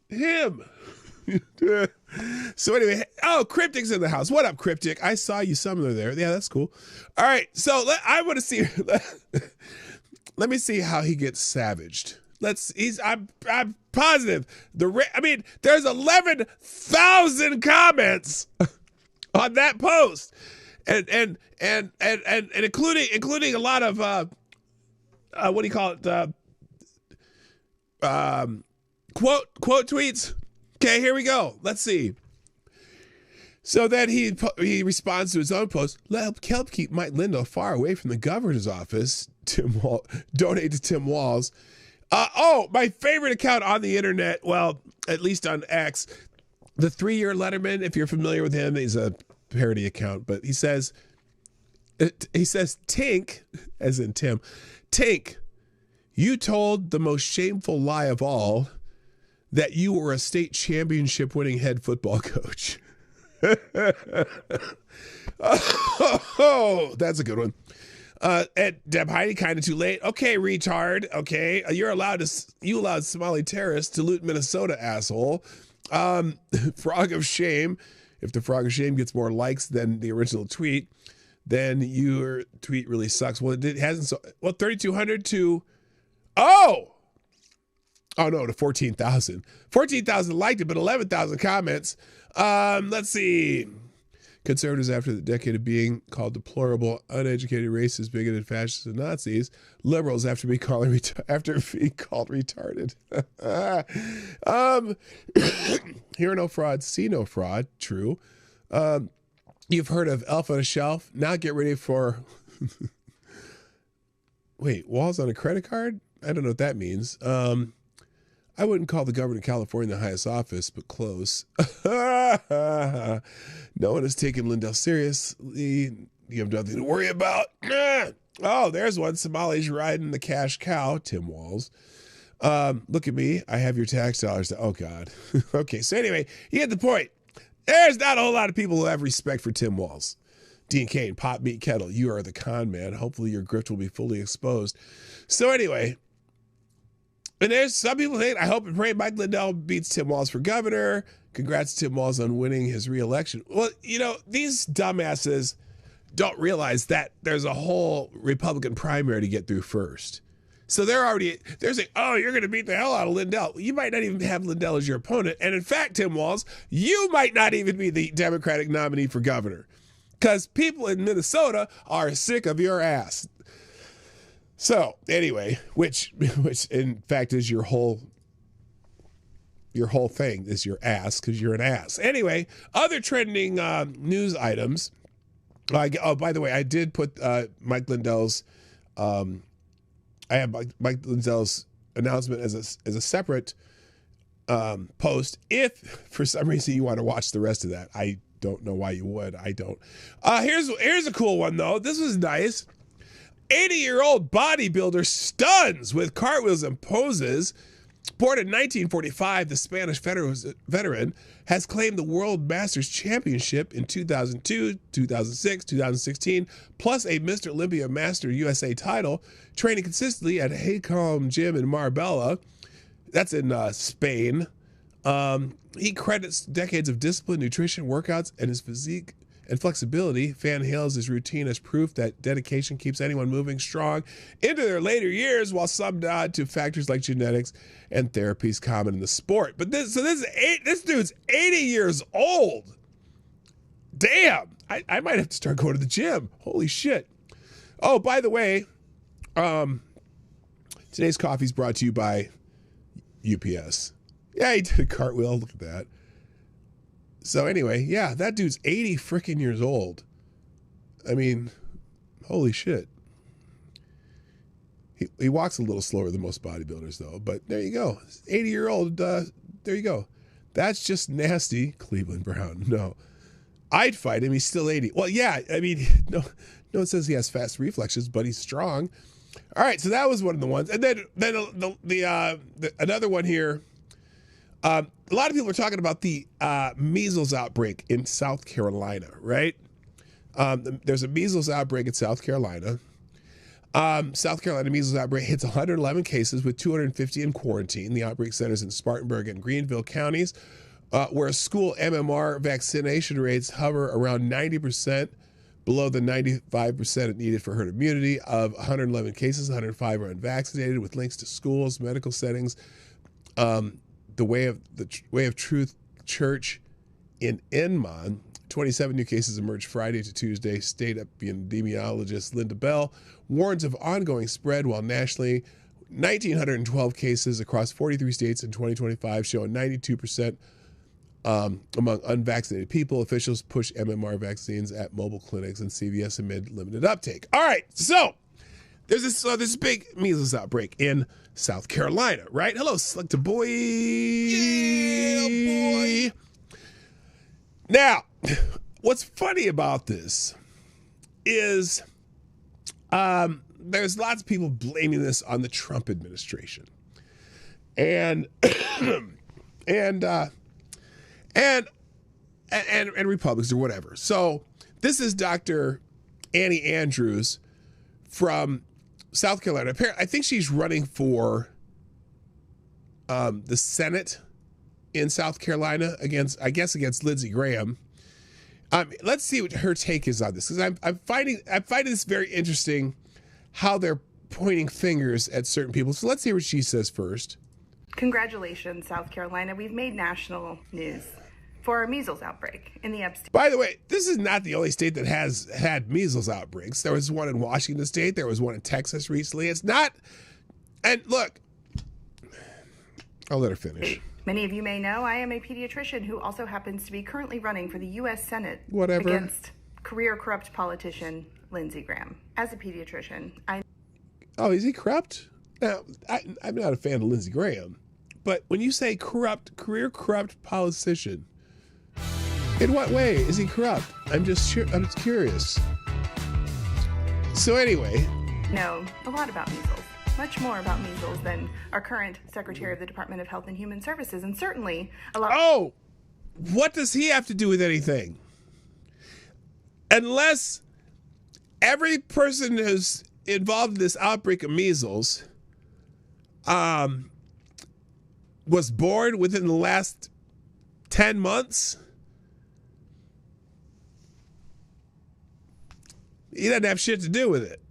Him. So anyway, Cryptic's in the house. What up, Cryptic? I saw you somewhere there. Yeah, that's cool. All right, so I want to see. Let me see how he gets savaged. I'm positive. There's 11,000 comments on that post, and including a lot of what do you call it? Quote tweets. Okay, here we go. Let's see. So then he responds to his own post. Help keep Mike Lindell far away from the governor's office. Donate to Tim Walz. My favorite account on the internet. Well, at least on X, the 3-Year Letterman. If you're familiar with him, he's a parody account. But he says, "Tink," as in Tim, "Tink, you told the most shameful lie of all, that you were a state championship winning head football coach." Oh, that's a good one. At Deb Heidi, kind of too late. Okay, retard. Okay, you allowed Somali terrorists to loot Minnesota, asshole. Frog of shame. If the frog of shame gets more likes than the original tweet, then your tweet really sucks. Well, it hasn't. 3,200 to to 14,000. 14,000 liked it, but 11,000 comments. Let's see. Conservatives, after the decade of being called deplorable, uneducated, racist, bigoted, fascists, and Nazis. Liberals, after being called retarded. Hear no fraud, see no fraud. True. You've heard of Elf on a Shelf. Now get ready for... Wait, Walls on a credit card? I don't know what that means. I wouldn't call the governor of California the highest office, but close. No one has taken Lindell seriously. You have nothing to worry about. Oh, there's one. Somalis riding the cash cow. Tim Walz. Look at me. I have your tax dollars. Oh, God. Okay, so anyway, you get the point. There's not a whole lot of people who have respect for Tim Walz. Dean Cain, Pop Meat Kettle, you are the con man. Hopefully your grift will be fully exposed. So anyway... And there's some people think, I hope and pray Mike Lindell beats Tim Walz for governor. Congrats to Tim Walz on winning his reelection. Well, these dumbasses don't realize that there's a whole Republican primary to get through first. So they're saying, oh, you're going to beat the hell out of Lindell. You might not even have Lindell as your opponent. And in fact, Tim Walz, you might not even be the Democratic nominee for governor because people in Minnesota are sick of your ass. So anyway, which in fact is your whole thing is your ass, because you're an ass. Anyway, other trending news items. Oh, by the way, I did put Mike Lindell's. I have Mike Lindell's announcement as a separate post. If for some reason you want to watch the rest of that, I don't know why you would. I don't. Here's a cool one though. This was nice. 80-year-old bodybuilder stuns with cartwheels and poses. Born in 1945, the Spanish veteran has claimed the World Masters Championship in 2002, 2006, 2016, plus a Mr. Olympia Master USA title, training consistently at Haycom Gym in Marbella. That's in Spain. He credits decades of discipline, nutrition, workouts, and his physique and flexibility. Fan hails his routine as proof that dedication keeps anyone moving strong into their later years, while some nod to factors like genetics and therapies common in the sport. But this dude's 80 years old. Damn, I might have to start going to the gym. Holy shit. Oh, by the way, today's coffee is brought to you by UPS. Yeah, he did a cartwheel. Look at that. So anyway, yeah, that dude's 80 freaking years old. I mean, holy shit. He walks a little slower than most bodybuilders, though. But there you go. 80-year-old, there you go. That's just nasty. Cleveland Brown. No. I'd fight him. He's still 80. Well, yeah, I mean, no one says he has fast reflexes, but he's strong. All right, so that was one of the ones. And then another one here. A lot of people are talking about the measles outbreak in South Carolina, right? There's a measles outbreak in South Carolina. South Carolina measles outbreak hits 111 cases with 250 in quarantine. The outbreak centers in Spartanburg and Greenville counties, where school MMR vaccination rates hover around 90%, below the 95% needed for herd immunity. Of 111 cases, 105 are unvaccinated, with links to schools, medical settings. The Way of Truth Church in Enmon. 27 new cases emerged Friday to Tuesday. State epidemiologist Linda Bell warns of ongoing spread, while nationally 1,912 cases across 43 states in 2025, showing 92% among unvaccinated people. Officials push MMR vaccines at mobile clinics and CVS amid limited uptake. All right, so there's this big measles outbreak in South Carolina, right? Hello, Selecta Boy. Yeah, boy. Now, what's funny about this is there's lots of people blaming this on the Trump administration. And Republicans or whatever. So this is Dr. Annie Andrews from South Carolina. Apparently, I think she's running for the Senate in South Carolina against Lindsey Graham. Let's see what her take is on this, because I'm finding this very interesting how they're pointing fingers at certain people. So let's hear what she says first. Congratulations, South Carolina. We've made national news for our measles outbreak in the upstate. By the way, this is not the only state that has had measles outbreaks. There was one in Washington State. There was one in Texas recently. It's not, and look, I'll let her finish. Many of you may know I am a pediatrician who also happens to be currently running for the U.S. Senate against career corrupt politician Lindsey Graham. As a pediatrician, Oh, is he corrupt? Now, I'm not a fan of Lindsey Graham, but when you say career corrupt politician, in what way is he corrupt? I'm just curious. So anyway, know a lot about measles. Much more about measles than our current Secretary of the Department of Health and Human Services, and certainly a lot. Oh, what does he have to do with anything? Unless every person who's involved in this outbreak of measles was born within the last 10 months, he doesn't have shit to do with it.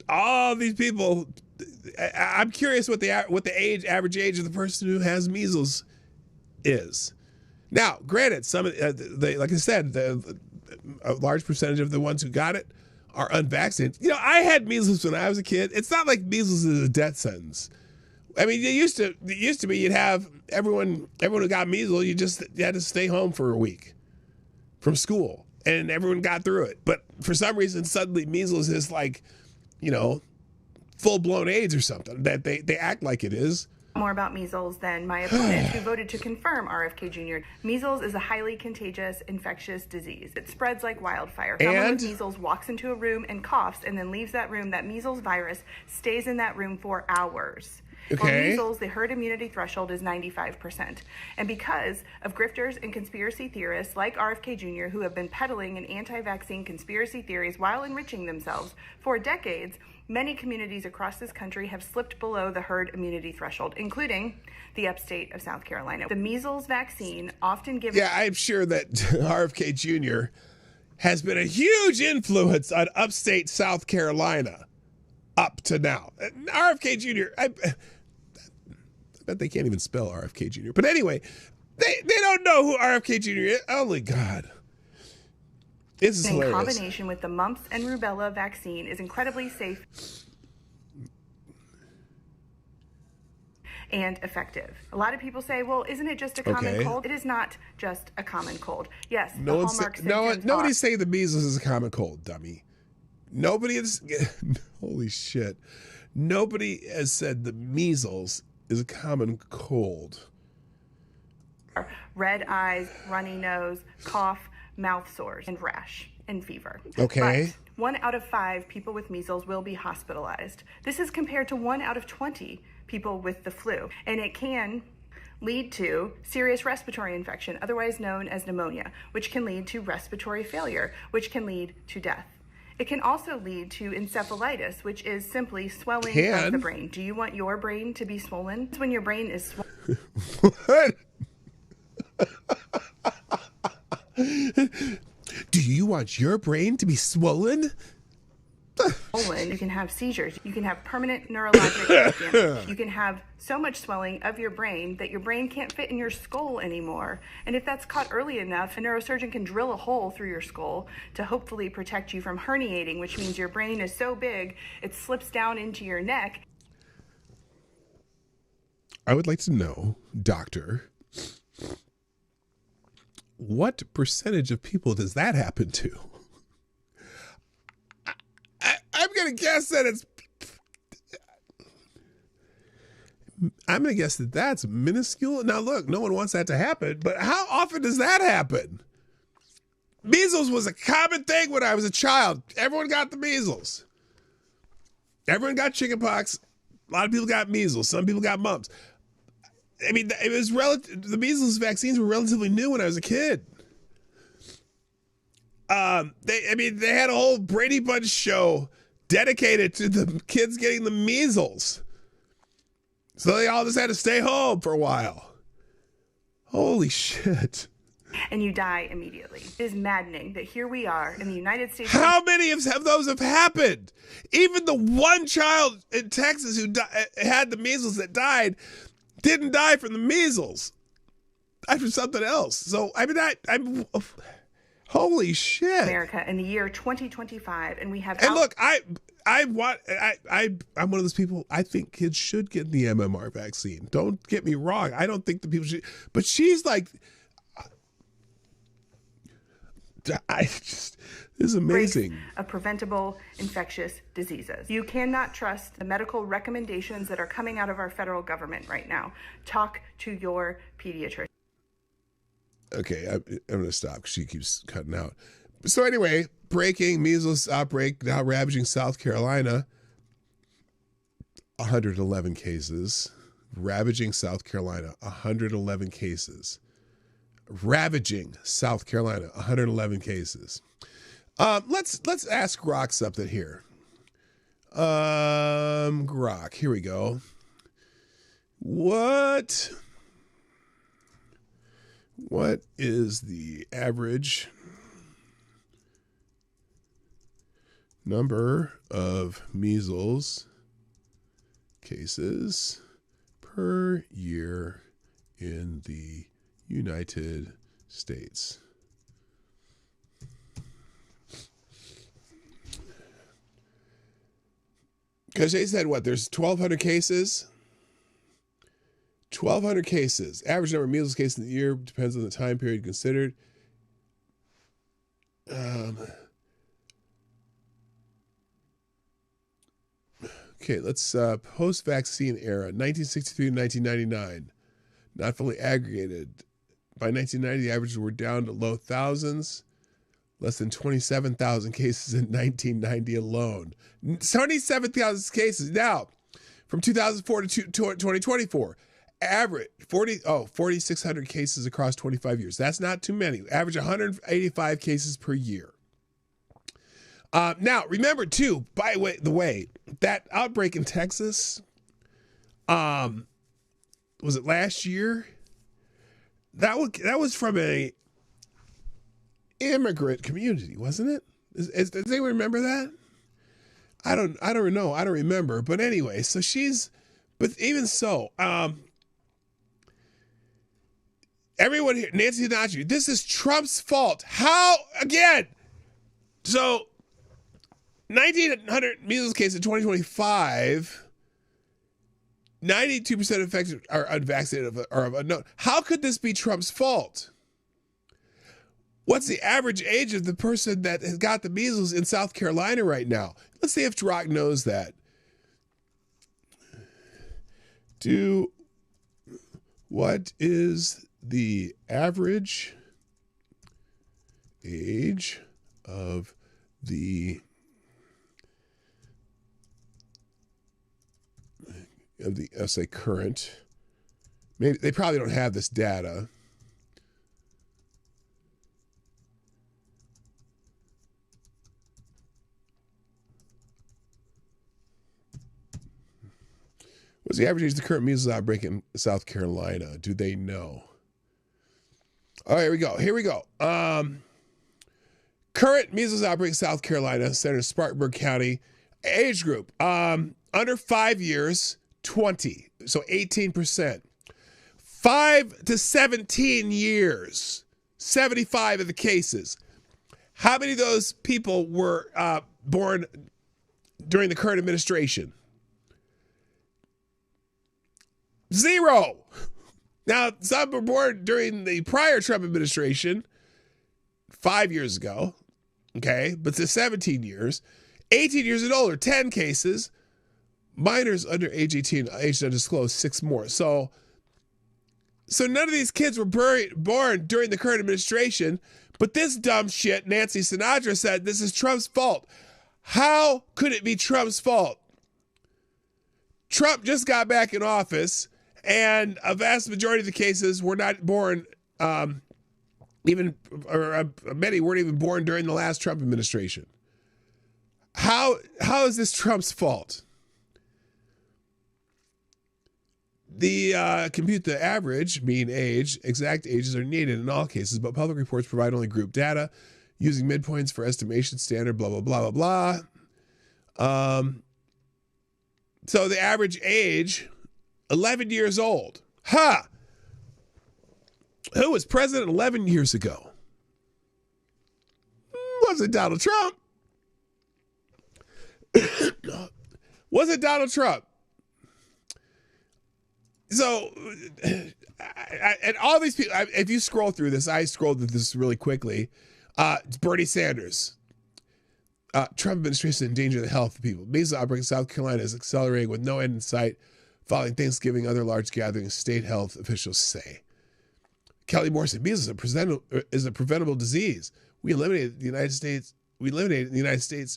All these people, I'm curious what the average age of the person who has measles is. Now, granted, some like I said, a large percentage of the ones who got it are unvaccinated. You know, I had measles when I was a kid. It's not like measles is a death sentence. I mean, it used to be you'd have everyone who got measles, you had to stay home for a week from school, and everyone got through it. But for some reason, suddenly measles is like, you know, full-blown AIDS or something, that they act like it is. More about measles than my opponent who voted to confirm RFK Jr. Measles is a highly contagious infectious disease. It spreads like wildfire. Someone with measles walks into a room and coughs and then leaves that room. That measles virus stays in that room for hours. Okay. For measles, the herd immunity threshold is 95%. And because of grifters and conspiracy theorists like RFK Jr., who have been peddling an anti-vaccine conspiracy theories while enriching themselves for decades, many communities across this country have slipped below the herd immunity threshold, including the upstate of South Carolina. The measles vaccine, often given... Yeah, I'm sure that RFK Jr. has been a huge influence on upstate South Carolina up to now. RFK Jr., I bet they can't even spell RFK Jr. But anyway, they don't know who RFK Jr. is. Holy God. This is hilarious. In combination with the mumps and rubella vaccine is incredibly safe and effective. A lot of people say, well, isn't it just a common cold? It is not just a common cold. Yes, nobody's saying the measles is a common cold, dummy. Nobody is, holy shit. Nobody has said the measles is a common cold. Red eyes, runny nose, cough, mouth sores, and rash, and fever. Okay. But 1 out of 5 people with measles will be hospitalized. This is compared to 1 out of 20 people with the flu. And it can lead to serious respiratory infection, otherwise known as pneumonia, which can lead to respiratory failure, which can lead to death. It can also lead to encephalitis, which is simply swelling of the brain. Do you want your brain to be swollen? It's when your brain is swollen. What? Do you want your brain to be swollen? You can have seizures. You can have permanent neurologic damage. You can have so much swelling of your brain that your brain can't fit in your skull anymore. And if that's caught early enough, a neurosurgeon can drill a hole through your skull to hopefully protect you from herniating, which means your brain is so big it slips down into your neck. I would like to know, doctor, what percentage of people does that happen to? I'm going to guess that I'm going to guess that that's minuscule. Now, look, no one wants that to happen, but how often does that happen? Measles was a common thing when I was a child. Everyone got the measles. Everyone got chickenpox. A lot of people got measles. Some people got mumps. I mean, it was the measles vaccines were relatively new when I was a kid. They had a whole Brady Bunch show dedicated to the kids getting the measles. So they all just had to stay home for a while. Holy shit. And you die immediately. It is maddening that here we are in the United States. How many of those have happened? Even the one child in Texas who had the measles that died didn't die from the measles. Died from something else. So, I mean, I'm holy shit. America in the year 2025, and we have. And look, I'm one of those people. I think kids should get the MMR vaccine. Don't get me wrong. I don't think the people should. But she's like, this is amazing. Of preventable infectious diseases. You cannot trust the medical recommendations that are coming out of our federal government right now. Talk to your pediatrician. Okay, I'm going to stop because she keeps cutting out. So anyway, breaking measles outbreak now ravaging South Carolina. 111 cases. Ravaging South Carolina. 111 cases. Ravaging South Carolina. 111 cases. Let's ask Grok something here. Grok, here we go. What is the average number of measles cases per year in the United States? Because they said what? There's 1,200 cases. 1,200 cases. Average number of measles cases in the year depends on the time period considered. Okay, let's post-vaccine era, 1963 to 1999. Not fully aggregated. By 1990, the averages were down to low thousands. Less than 27,000 cases in 1990 alone. 27,000 cases. Now, from 2004 to 2024, average 4,600 cases across 25 years. That's not too many. Average 185 cases per year. Now, remember too, by the way, that outbreak in Texas, was it last year? That was from a immigrant community, wasn't it? Does anyone remember that? I don't know. I don't remember. But anyway, so but even so, everyone here, Nancy Sinatra, this is Trump's fault. How, again? So, 1,900 measles cases in 2025, 92% of infected are unvaccinated or of unknown. How could this be Trump's fault? What's the average age of the person that has got the measles in South Carolina right now? Let's see if Dawg knows that. What is the average age of I'll say current. Maybe they probably don't have this data. What's the average age of the current measles outbreak in South Carolina? Do they know? Oh, here we go. Current measles outbreak in South Carolina, Center of Spartanburg County. Age group, under 5 years, 20. So 18%. 5 to 17 years, 75 of the cases. How many of those people were born during the current administration? 0. Now, some were born during the prior Trump administration, 5 years ago, okay, but to 17 years. 18 years and older, 10 cases. Minors under age 18, age undisclosed, 6 more. So none of these kids were born during the current administration, but this dumb shit, Nancy Sinatra, said this is Trump's fault. How could it be Trump's fault? Trump just got back in office, and a vast majority of the cases were not born, many weren't even born during the last Trump administration. How is this Trump's fault? Compute the average mean age. Exact ages are needed in all cases, but public reports provide only group data using midpoints for estimation standard, blah, blah, blah, blah, blah. So the average age, 11 years old. Ha! Who was president 11 years ago? Was it Donald Trump? Was it Donald Trump? So, and all these people, if you scroll through this, I scrolled through this really quickly. Bernie Sanders. Trump administration endanger the health of people. Measles outbreak in South Carolina is accelerating with no end in sight following Thanksgiving, other large gatherings, state health officials say. Kelly Moore said, measles is a preventable disease. We eliminated the United States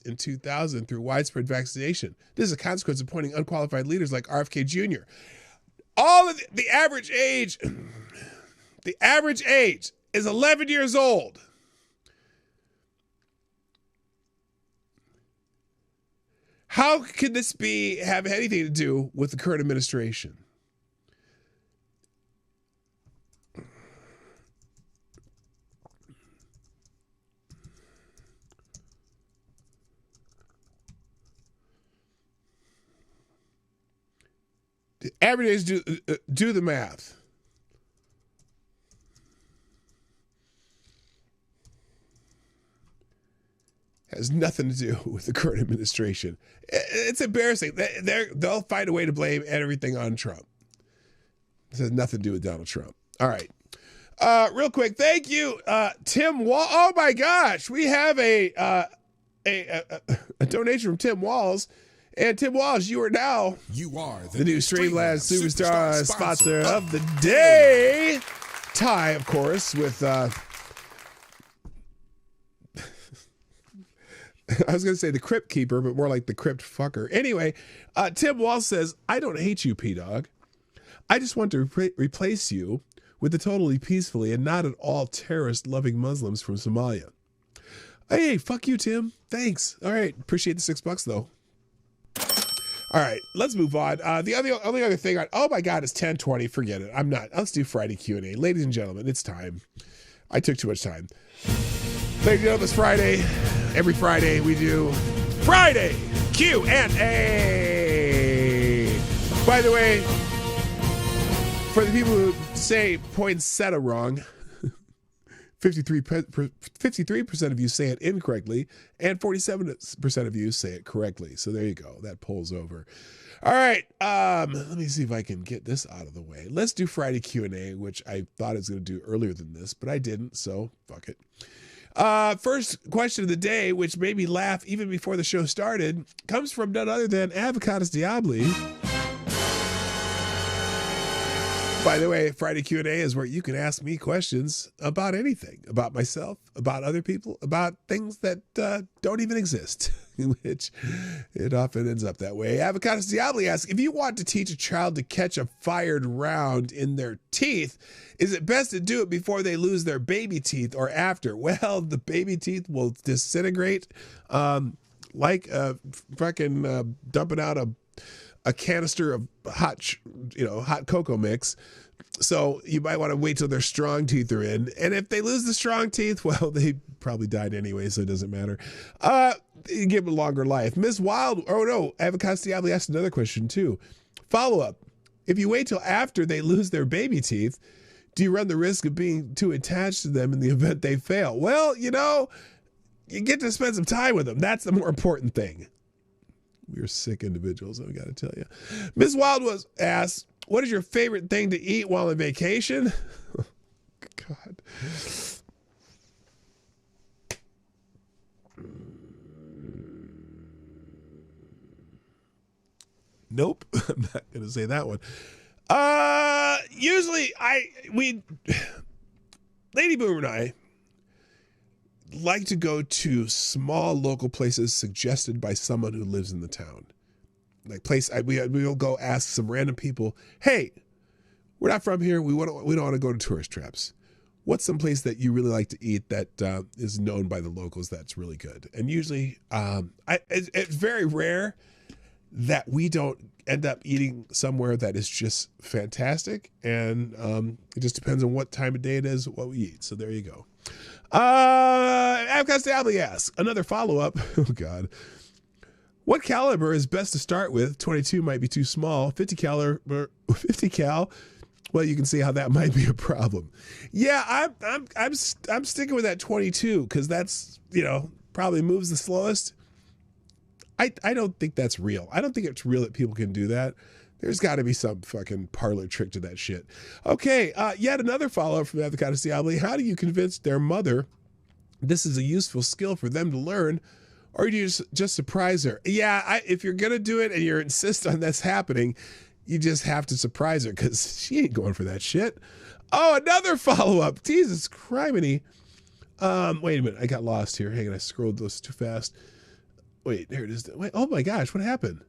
in 2000 through widespread vaccination. This is a consequence of appointing unqualified leaders like RFK Jr. All of the average age is 11 years old. How could this have anything to do with the current administration? The average age, do the math. Has nothing to do with the current administration. It's embarrassing. They'll find a way to blame everything on Trump. This has nothing to do with Donald Trump. All right. Real quick, thank you, Tim Wall. Oh my gosh, we have a donation from Tim Walls. And Tim Walls, you are now the new Streamlabs Superstar sponsor of the day. Tie, of course, with I was going to say the crypt keeper, but more like the crypt fucker. Anyway, Tim Walls says, I don't hate you, PDawg. I just want to replace you with the totally peacefully and not at all terrorist-loving Muslims from Somalia. Hey, fuck you, Tim. Thanks. All right. Appreciate the $6 though. All right, let's move on. The only other thing, oh my God, it's 10:20. Forget it. I'm not. Let's do Friday Q&A. Ladies and gentlemen, it's time. I took too much time. Ladies and gentlemen, it's Friday. Every Friday we do Friday Q&A. By the way, for the people who say poinsettia wrong, 53% of you say it incorrectly, and 47% of you say it correctly. So there you go. That polls over. All right. Let me see if I can get this out of the way. Let's do Friday Q&A, which I thought I was going to do earlier than this, but I didn't, so fuck it. First question of the day, which made me laugh even before the show started, comes from none other than Avocados Diabli. By the way, Friday Q&A is where you can ask me questions about anything, about myself, about other people, about things that don't even exist, which it often ends up that way. Avocados Diabli asks, if you want to teach a child to catch a fired round in their teeth, is it best to do it before they lose their baby teeth or after? Well, the baby teeth will disintegrate like fucking dumping out a canister of hot cocoa mix. So you might want to wait till their strong teeth are in. And if they lose the strong teeth, well, they probably died anyway, so it doesn't matter. You give them a longer life. Miss Wild, Avocados Diabli asked another question too. Follow up. If you wait till after they lose their baby teeth, do you run the risk of being too attached to them in the event they fail? Well, you get to spend some time with them. That's the more important thing. We're sick individuals, I got to tell you. Miss Wild was asked, what is your favorite thing to eat while on vacation? Oh, God. Nope, I'm not going to say that one. Usually Lady Boomer and I like to go to small local places suggested by someone who lives in the town. Like we'll go ask some random people, hey, we're not from here. We don't want to go to tourist traps. What's some place that you really like to eat that is known by the locals that's really good? And usually it's very rare that we don't end up eating somewhere that is just fantastic. And it just depends on what time of day it is, what we eat. So there you go. Avocados Diabli asks, another follow-up. Oh, God. What caliber is best to start with? 22 might be too small. 50 cal. Well, you can see how that might be a problem. Yeah, I'm sticking with that 22 because that's, probably moves the slowest. I don't think that's real. I don't think it's real that people can do that. There's got to be some fucking parlor trick to that shit. Okay, yet another follow-up from Avocados Diabli. How do you convince their mother this is a useful skill for them to learn, or do you just surprise her? Yeah, if you're going to do it and you insist on this happening, you just have to surprise her because she ain't going for that shit. Oh, another follow-up. Jesus criminy. Wait a minute. I got lost here. Hang on, I scrolled those too fast. Wait, there it is. Wait, oh my gosh, what happened?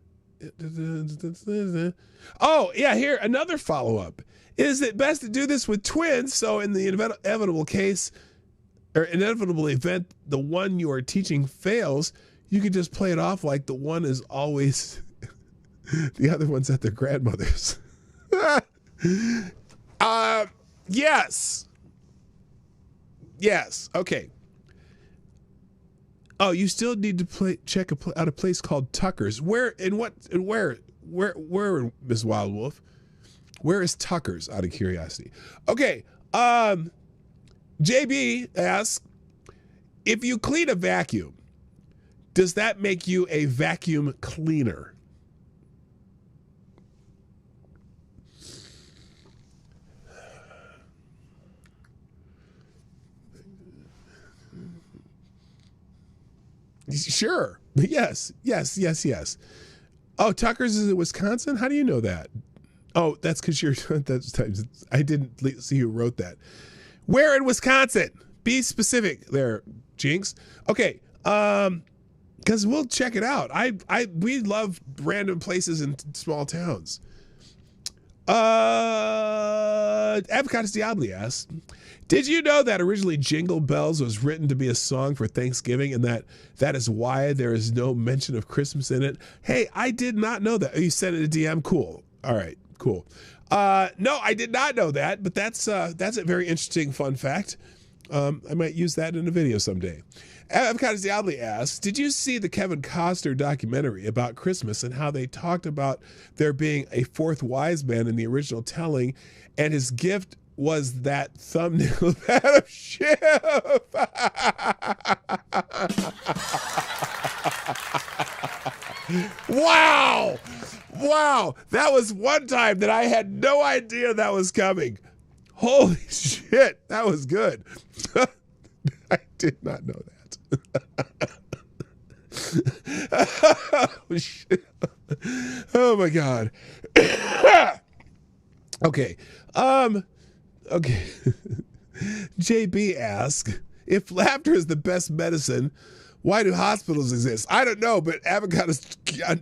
Oh, yeah, here, another follow-up. Is it best to do this with twins? So in the inevitable case, or inevitable event, the one you are teaching fails, you could just play it off like the one is always the other one's at their grandmother's. Yes. Yes. Okay. Oh, you still need to check out a place called Tucker's. Where, Miss Wild Wolf? Where is Tucker's, out of curiosity? Okay, JB asks, if you clean a vacuum, does that make you a vacuum cleaner? Sure. Yes. Oh, Tucker's is in Wisconsin? How do you know that? Oh, that's because I didn't see who wrote that. Where in Wisconsin? Be specific there, Jinx. Okay. Because we'll check it out. We love random places in small towns. Avocados Diabli asks, did you know that originally Jingle Bells was written to be a song for Thanksgiving and that is why there is no mention of Christmas in it? Hey, I did not know that. You sent it a DM. Cool. All right, cool. No, I did not know that, but that's a very interesting fun fact. I might use that in a video someday. Avocados Diabli asks, did you see the Kevin Costner documentary about Christmas and how they talked about there being a fourth wise man in the original telling and his gift was that thumbnail of Adam Schiff? Wow. That was one time that I had no idea that was coming. Holy shit. That was good. I did not know that. Oh, shit. Oh my God. Okay. Okay. JB asks, if laughter is the best medicine, why do hospitals exist? I don't know, but Avocados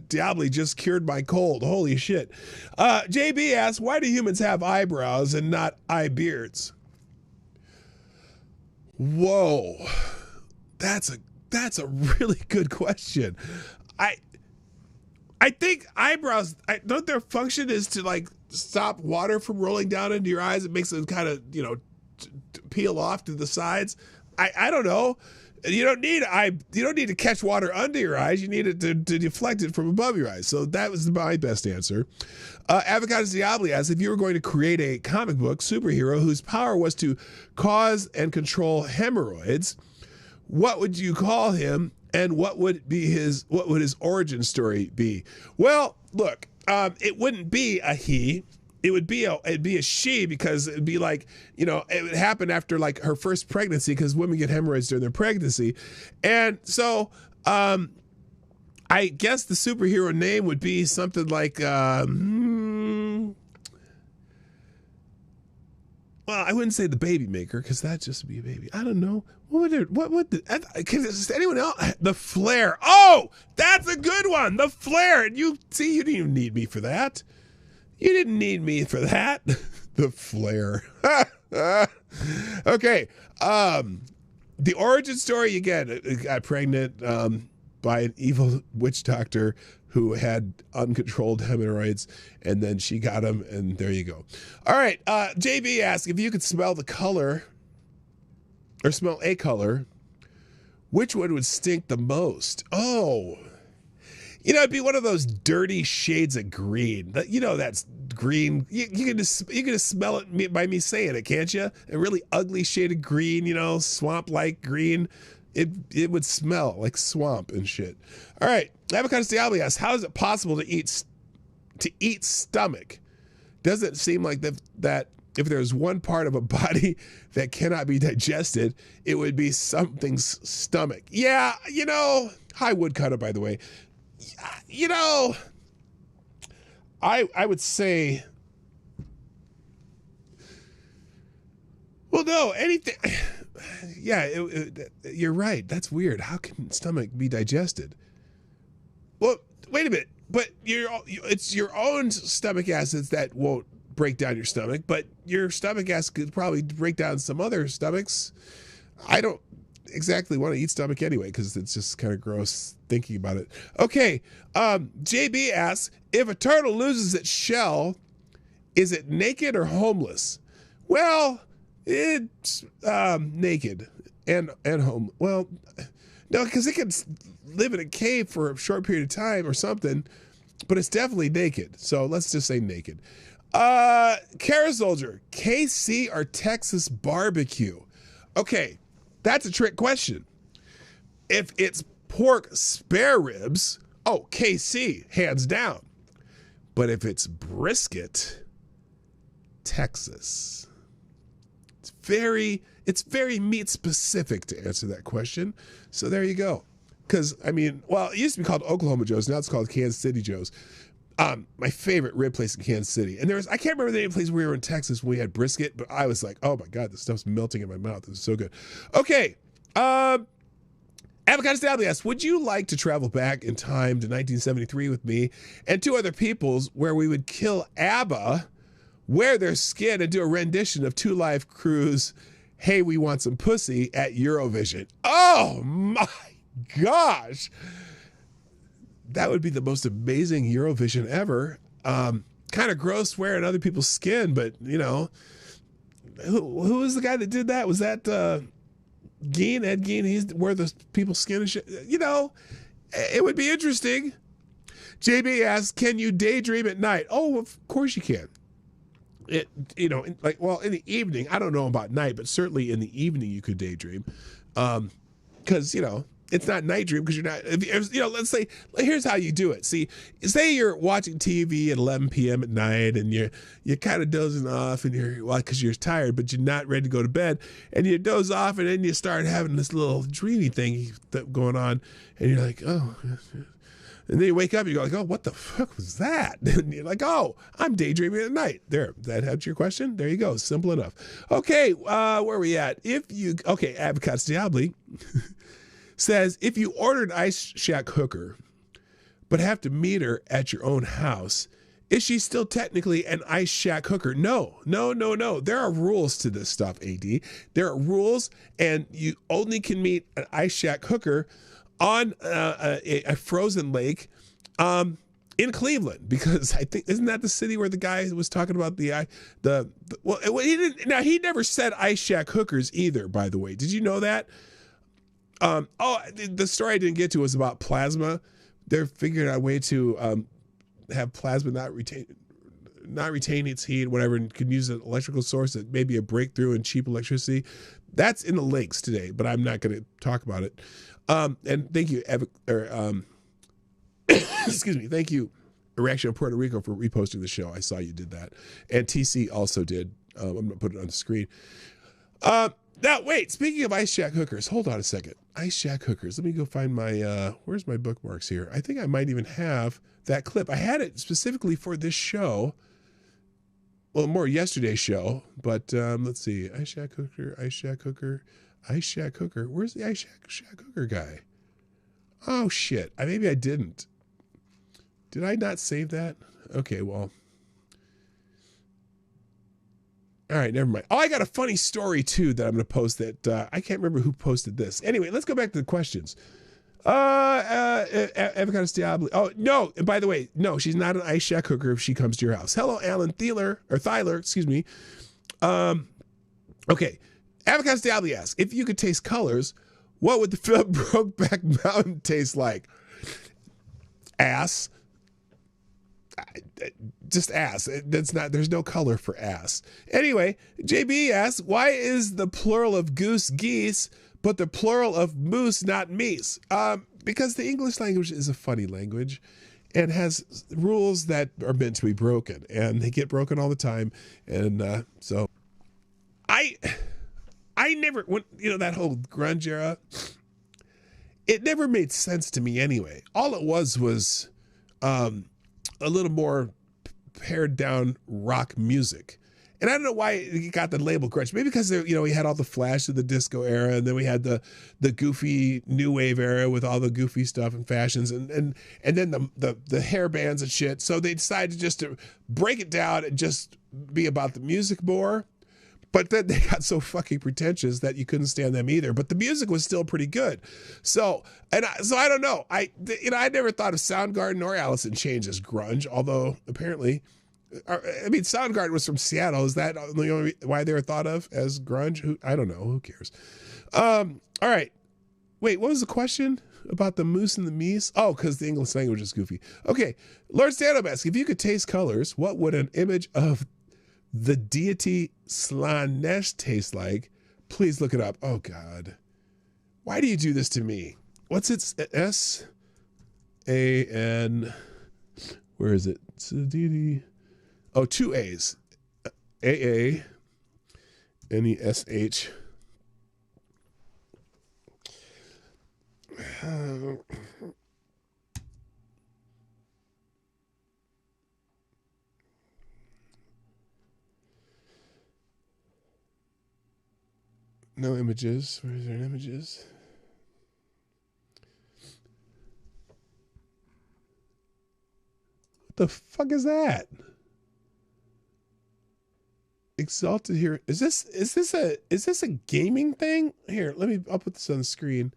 Diabli just cured my cold. Holy shit. JB asks, why do humans have eyebrows and not eye beards? Whoa. That's a really good question. I think eyebrows, don't their function is to like stop water from rolling down into your eyes? It makes them kind of, peel off to the sides. I don't know. You don't need to catch water under your eyes. You need it to deflect it from above your eyes. So that was my best answer. Avocados Diabli asks, if you were going to create a comic book superhero whose power was to cause and control hemorrhoids, what would you call him, and what would his origin story be? Well, look, it wouldn't be a he. It'd be a she, because it'd be like, it would happen after like her first pregnancy, because women get hemorrhoids during their pregnancy. And so I guess the superhero name would be something like, well, I wouldn't say the Baby Maker, because that'd just be a baby. I don't know. Does anyone else? The Flare. Oh, that's a good one. The Flare. And you didn't even need me for that. You didn't need me for that. The Flare. Okay. The origin story, again, got pregnant by an evil witch doctor who had uncontrolled hemorrhoids, and then she got him, and there you go. All right. JB asked, if you could smell the color or smell a color, which one would stink the most? Oh, it'd be one of those dirty shades of green. That's green. You can just smell it by me saying it, can't you? A really ugly shade of green, swamp-like green. It would smell like swamp and shit. All right, Avocados Diabli asks, how is it possible to eat stomach? Does it seem like that if there's one part of a body that cannot be digested, it would be something's stomach? Yeah, hi Woodcutter, by the way. I would say, well, no, anything. Yeah, you're right. That's weird. How can stomach be digested? Well, wait a minute. But it's your own stomach acids that won't break down your stomach, but your stomach acid could probably break down some other stomachs. I don't exactly want to eat stomach anyway, because it's just kind of gross thinking about it. Okay, JB asks, if a turtle loses its shell, is it naked or homeless? Well, it's naked and home. Well, no, because it can live in a cave for a short period of time or something, but it's definitely naked. So let's just say naked. Kara Soldier, KC or Texas barbecue? Okay, that's a trick question. If it's pork spare ribs, oh, KC, hands down. But if it's brisket, Texas. It's very meat specific to answer that question. So there you go. Because, I mean, well, it used to be called Oklahoma Joe's. Now it's called Kansas City Joe's. My favorite rib place in Kansas City. And I can't remember the name of the place where we were in Texas when we had brisket, but I was like, oh my God, this stuff's melting in my mouth. This is so good. Okay. Avocado Stabby asks, would you like to travel back in time to 1973 with me and two other peoples where we would kill ABBA, wear their skin, and do a rendition of Two Live Crew's Hey, We Want Some Pussy at Eurovision? Oh my gosh. That would be the most amazing Eurovision ever. Kind of gross wearing other people's skin, but you know, who was the guy that did that? Was that Gein, Ed Gein? He's where the people's skin and shit. You know, it would be interesting. JB asks, can you daydream at night? Oh, of course you can. In the evening, I don't know about night, but certainly in the evening you could daydream. Because, it's not night dream because you're not, let's say, here's how you do it. See, say you're watching TV at 11 p.m. at night and you're kind of dozing off and because you're tired, but you're not ready to go to bed, and you doze off and then you start having this little dreamy thing going on and you're like, oh, and then you wake up and you're like, oh, what the fuck was that? And you're like, oh, I'm daydreaming at night. There, that answers your question? There you go. Simple enough. Okay, where are we at? Avocado Diabli says, if you ordered an Ice Shack hooker, but have to meet her at your own house, is she still technically an Ice Shack hooker? No. There are rules to this stuff, AD. There are rules, and you only can meet an Ice Shack hooker on a frozen lake in Cleveland, because I think, isn't that the city where the guy was talking about he never said Ice Shack hookers either, by the way. Did you know that? The story I didn't get to was about plasma. They're figuring out a way to have plasma not retain its heat, whatever, and can use an electrical source that may be a breakthrough in cheap electricity. That's in the links today, but I'm not going to talk about it. And thank you, excuse me, thank you, Erection of Puerto Rico, for reposting the show. I saw you did that, and TC also did. I'm going to put it on the screen. Now, wait, speaking of Ice Shack hookers, hold on a second. Ice Shack hookers. Let me go find my, where's my bookmarks here? I think I might even have that clip. I had it specifically for this show. Well, more yesterday's show, but let's see. Ice Shack hooker, Ice Shack hooker, Ice Shack hooker. Where's the Ice Shack hooker guy? Oh, shit. Maybe I didn't. Did I not save that? Okay, well. All right, never mind. Oh, I got a funny story, too, that I'm going to post that I can't remember who posted this. Anyway, let's go back to the questions. Avocado Diablo. Oh, no. And by the way, no, she's not an Ice Shack hooker if she comes to your house. Hello, Alan Thyler, excuse me. Okay. Avocado Diablo asks, if you could taste colors, what would the film Brokeback Mountain taste like? Ass. Just ass. There's no color for ass. Anyway, JB asks, why is the plural of goose geese, but the plural of moose not meese? Because the English language is a funny language and has rules that are meant to be broken, and they get broken all the time. And so I never, that whole grunge era, it never made sense to me anyway. All it was a little more pared down rock music. And I don't know why it got the label grunge. Maybe because we had all the flash of the disco era, and then we had the goofy new wave era with all the goofy stuff and fashions, and then the hair bands and shit. So they decided just to break it down and just be about the music more. But then they got so fucking pretentious that you couldn't stand them either. But the music was still pretty good. So I don't know. I never thought of Soundgarden or Alice in Chains as grunge, although apparently, Soundgarden was from Seattle. Is that the only why they were thought of as grunge? I don't know. Who cares? All right. Wait, what was the question about the moose and the meese? Oh, because the English language is goofy. Okay. Lord Stanhope asks, if you could taste colors, what would an image of the deity Slanesh taste like? Please look it up. Oh God, why do you do this to me? what's it? S-A-N, where is it? Oh, 2 A's. A-A-N-E-S-H. No images. Where is there images? What the fuck is that? Exalted here. Is this a gaming thing? Here, I'll put this on the screen.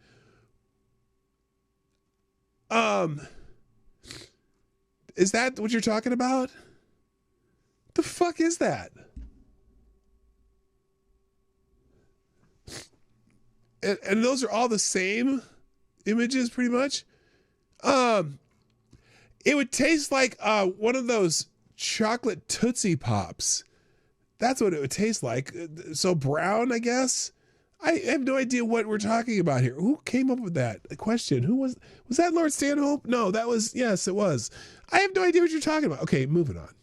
Is that what you're talking about? The fuck is that? And those are all the same images pretty much. It would taste like one of those chocolate Tootsie Pops. That's what it would taste like. So brown, I guess. I have no idea what we're talking about here. Who came up with that question? Who was that Lord Stanhope? No, that was, yes, it was. I have no idea what you're talking about. Okay, moving on.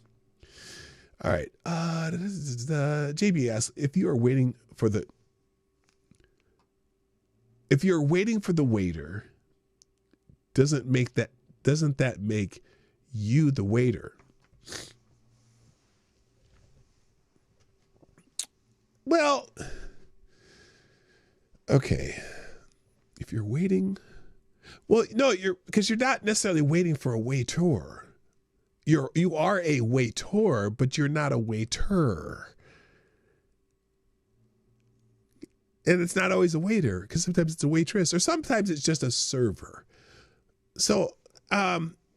All right. JB asks, if you're waiting for the waiter, doesn't that make you the waiter? Well, okay. If you're waiting, well, no, because you're not necessarily waiting for a waiter. You are a waiter, but you're not a waiter. And it's not always a waiter, because sometimes it's a waitress, or sometimes it's just a server. So,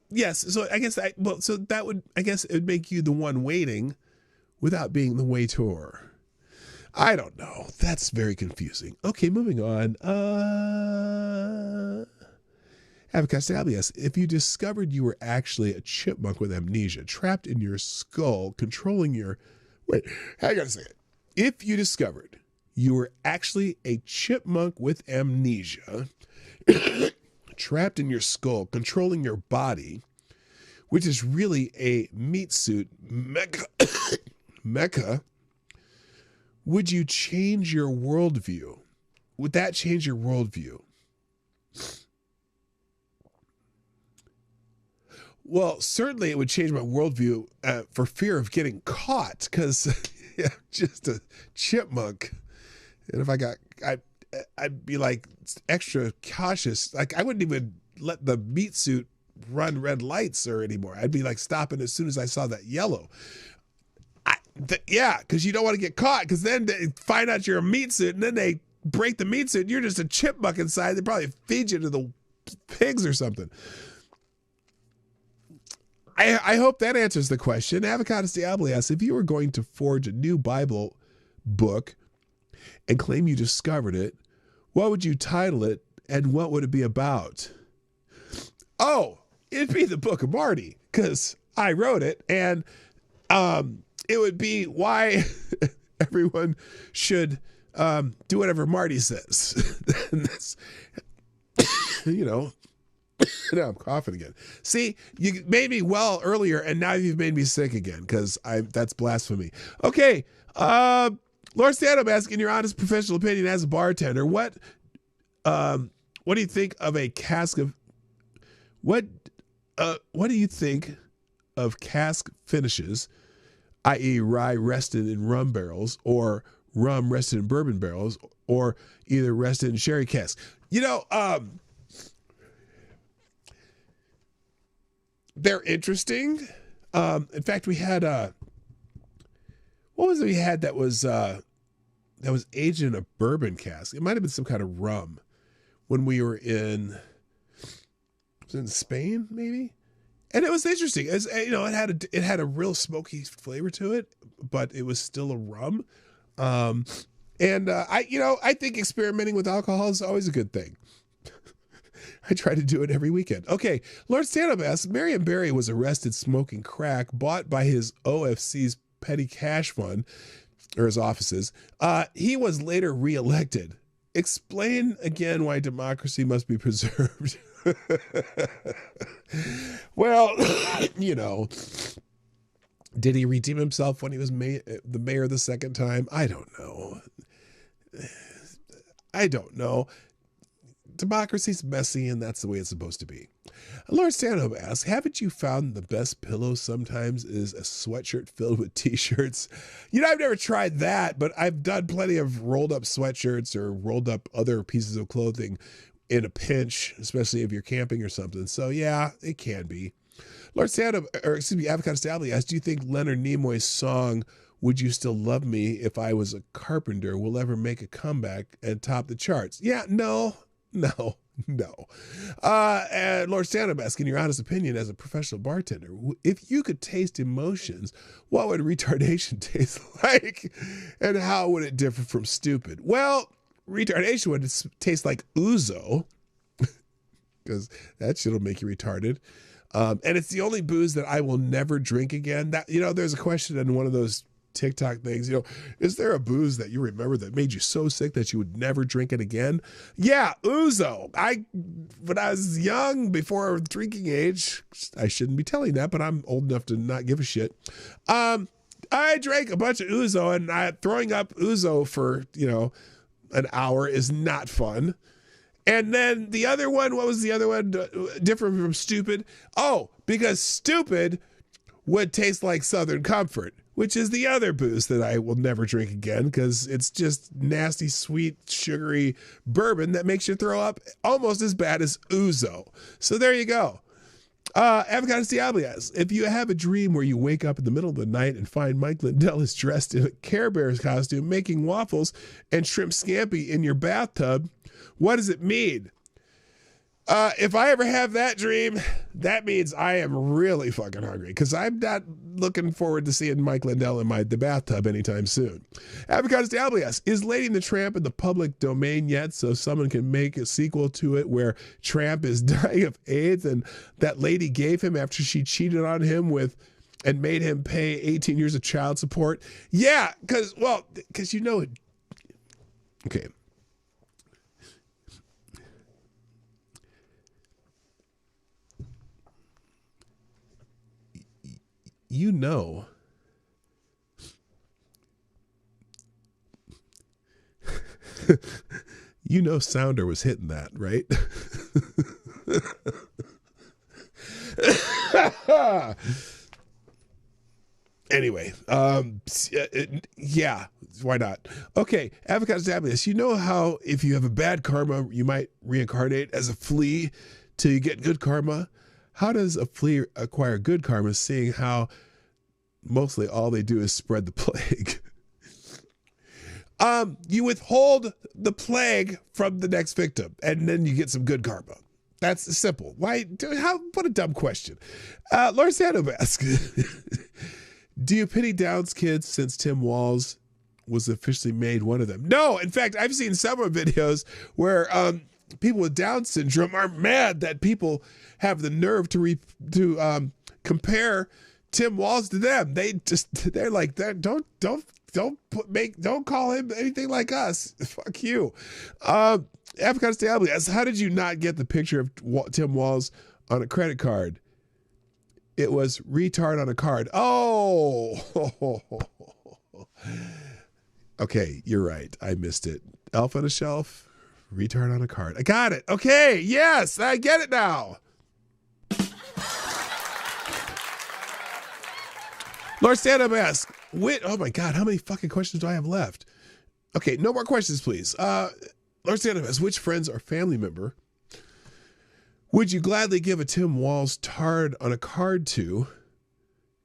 yes. So I guess it would make you the one waiting without being the waiter. I don't know. That's very confusing. Okay, moving on. Cashapp, if you discovered you were actually a chipmunk with amnesia, trapped in your skull, controlling your... Wait, hang on a second. If you discovered you were actually a chipmunk with amnesia, trapped in your skull, controlling your body, which is really a meat suit mecha, would you change your worldview? Would that change your worldview? Well, certainly it would change my worldview for fear of getting caught, because I'm just a chipmunk. And if I'd be like extra cautious. Like I wouldn't even let the meat suit run red lights or anymore. I'd be like stopping as soon as I saw that yellow. Yeah, because you don't want to get caught, because then they find out you're a meat suit and then they break the meat suit and you're just a chipmunk inside. They probably feed you to the pigs or something. I hope that answers the question. Avocados Diablo asks, if you were going to forge a new Bible book and claim you discovered it, what would you title it and what would it be about? Oh, it'd be the Book of Marty, because I wrote it, and it would be why everyone should do whatever Marty says. That's, now I'm coughing again. See, you made me well earlier, and now you've made me sick again, because that's blasphemy. Okay, Lord Stanhope asking, in your honest professional opinion as a bartender, what do you think of a cask of what do you think of cask finishes, i.e. rye rested in rum barrels or rum rested in bourbon barrels, or either rested in sherry casks? They're interesting. In fact, we had what was it we had that was aged in a bourbon cask? It might have been some kind of rum when we were in Spain, maybe. And it was interesting. As it had a real smoky flavor to it, but it was still a rum. I think experimenting with alcohol is always a good thing. I try to do it every weekend. Okay, Lord Stanhope asks, Marion Barry was arrested smoking crack bought by his OFC's petty cash fund, or his offices. He was later reelected. Explain again why democracy must be preserved. Well, you know, did he redeem himself when he was the mayor the second time? I don't know. I don't know. Democracy's messy, and that's the way it's supposed to be. Lord Stanhope asks, haven't you found the best pillow sometimes is a sweatshirt filled with t-shirts? You know, I've never tried that, but I've done plenty of rolled up sweatshirts or rolled up other pieces of clothing in a pinch, especially if you're camping or something. So yeah, it can be. Lord Stanhope, or excuse me, Avocado Stably asks, do you think Leonard Nimoy's song, Would You Still Love Me If I Was a Carpenter, will ever make a comeback and top the charts? Yeah, no. And Lord Stanhope asking your honest opinion as a professional bartender, if you could taste emotions, what would retardation taste like? And how would it differ from stupid? Well, retardation would taste like ouzo, because that shit'll make you retarded. And it's the only booze that I will never drink again. That, you know, there's a question in one of those TikTok things, you know, is there a booze that you remember that made you so sick that you would never drink it again? Yeah, ouzo. When I was young, before drinking age, I shouldn't be telling that, but I'm old enough to not give a shit. I drank a bunch of ouzo, and throwing up ouzo for, you know, an hour is not fun. And then the other one, what was the other one different from stupid? Oh, because stupid would taste like Southern Comfort, which is the other booze that I will never drink again because it's just nasty, sweet, sugary bourbon that makes you throw up almost as bad as ouzo. So there you go. Avocado Diablias, if you have a dream where you wake up in the middle of the night and find Mike Lindell is dressed in a Care Bears costume making waffles and shrimp scampi in your bathtub, what does it mean? If I ever have that dream, that means I am really fucking hungry because I'm not looking forward to seeing Mike Lindell in the bathtub anytime soon. Avocados Diablias, is Lady and the Tramp in the public domain yet so someone can make a sequel to it where Tramp is dying of AIDS and that lady gave him after she cheated on him and made him pay 18 years of child support? Yeah, because you know it. Okay. You know, Sounder was hitting that, right? Anyway, yeah, why not? Okay, Avocado Zablius, you know how if you have a bad karma, you might reincarnate as a flea till you get good karma? How does a flea acquire good karma, seeing how mostly all they do is spread the plague? You withhold the plague from the next victim, and then you get some good karma. That's simple. Why? What a dumb question. Laura Sando asks, do you pity Down's kids since Tim Walz was officially made one of them? No, in fact, I've seen several videos where people with Down syndrome are mad that people have the nerve to compare Tim Walz to them. They're like, don't call him anything like us. Fuck you. Avocado Stably asks, how did you not get the picture of Tim Walz on a credit card? It was retard on a card. Oh, okay, you're right. I missed it. Elf on a shelf, retard on a card. I got it. Okay, yes, I get it now. Lord Stand-Up asks, oh my God, how many fucking questions do I have left? Okay, no more questions, please. Lord Stand-Up asks, which friends or family member would you gladly give a Tim Walz tard on a card to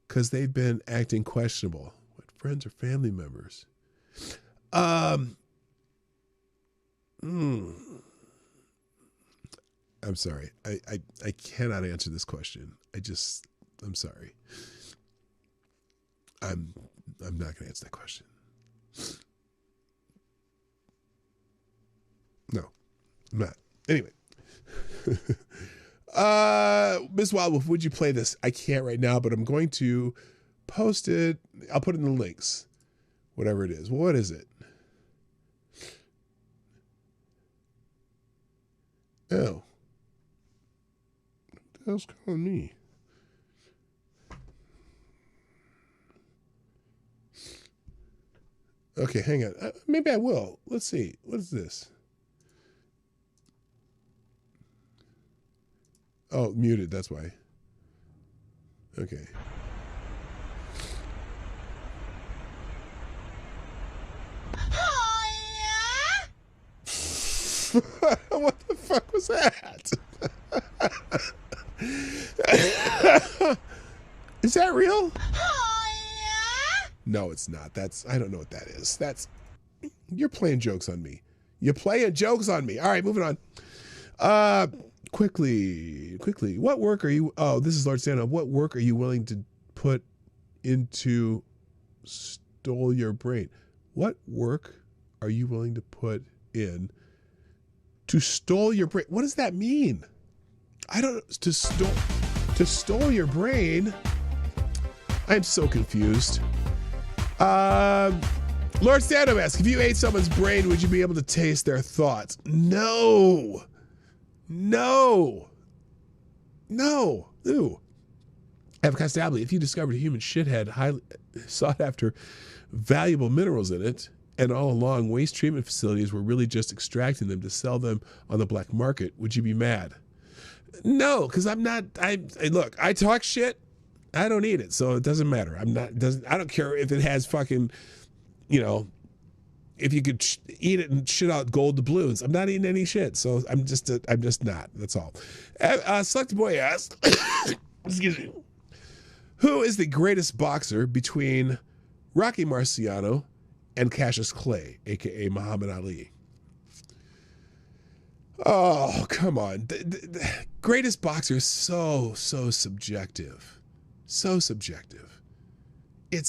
because they've been acting questionable? What friends or family members? I'm sorry. I cannot answer this question. I'm sorry. I'm not going to answer that question. No, I'm not. Anyway. Miss Wildwolf, would you play this? I can't right now, but I'm going to post it. I'll put it in the links. Whatever it is. What is it? Oh. What the hell's calling me? Okay, hang on. Maybe I will. Let's see. What is this? Oh, muted. That's why. Okay. What the fuck was that? Is that real? No, it's not. I don't know what that is. You're playing jokes on me. You're playing jokes on me. All right, moving on. Quickly. What work are you, this is Lord Stanhope. What work are you willing to put into stole your brain? What work are you willing to put in to stole your brain? What does that mean? I don't, to stole your brain? I'm so confused. Lord Stanhope asks, if you ate someone's brain, would you be able to taste their thoughts? No. Ooh. Avocastably, if you discovered a human shithead highly sought after valuable minerals in it, and all along waste treatment facilities were really just extracting them to sell them on the black market, would you be mad? No, because I'm not. Look, I talk shit. I don't eat it, so it doesn't matter. I don't care if it has fucking, if you could eat it and shit out gold doubloons. I'm not eating any shit, so I'm just not. That's all. Select Boy asks, excuse me, who is the greatest boxer between Rocky Marciano and Cassius Clay, aka Muhammad Ali? Oh, come on. The greatest boxer is so subjective. So subjective. They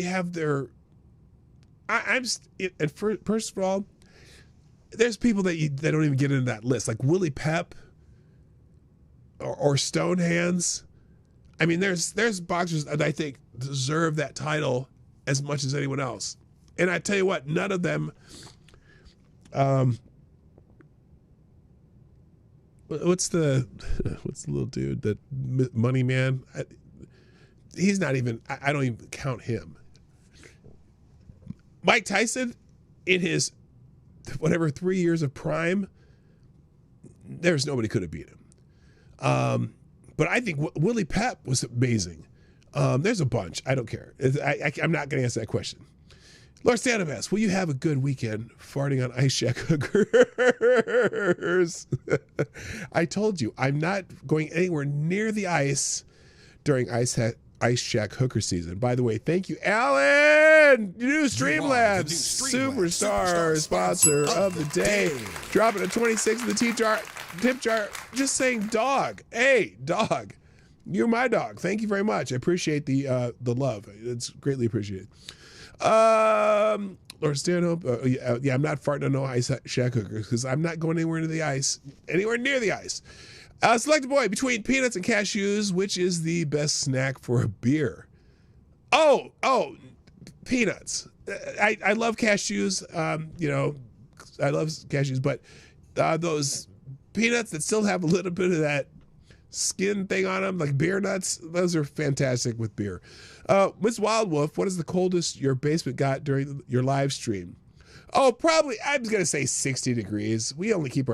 have their, first of all, there's people that don't even get into that list, like Willie Pep or Stonehands. I mean, there's boxers that I think deserve that title as much as anyone else. And I tell you what, none of them, what's the little dude, that Money Man? He's not even, I don't even count him. Mike Tyson, in his 3 years of prime, there's nobody could have beat him. But I think Willie Pep was amazing. There's a bunch. I don't care. I'm not going to answer that question. Lord Stanhope asks, will you have a good weekend farting on Ice Shack hookers? I told you, I'm not going anywhere near the ice during Ice Shack hooker season. By the way, thank you, Alan! New Streamlabs, superstar sponsor of the day. Dropping a 26 in the tip jar, just saying dog. Hey, dog. You're my dog. Thank you very much. I appreciate the love. It's greatly appreciated. Lord Stanhope, I'm not farting on no Ice Shack hookers because I'm not going anywhere near the ice. Select Boy, between peanuts and cashews, which is the best snack for a beer? Oh, peanuts. I love cashews. I love cashews, but those peanuts that still have a little bit of that skin thing on them, like beer nuts, those are fantastic with beer. Miss Wild Wolf, what is the coldest your basement got during your live stream? Oh, probably, I'm going to say 60 degrees. We only keep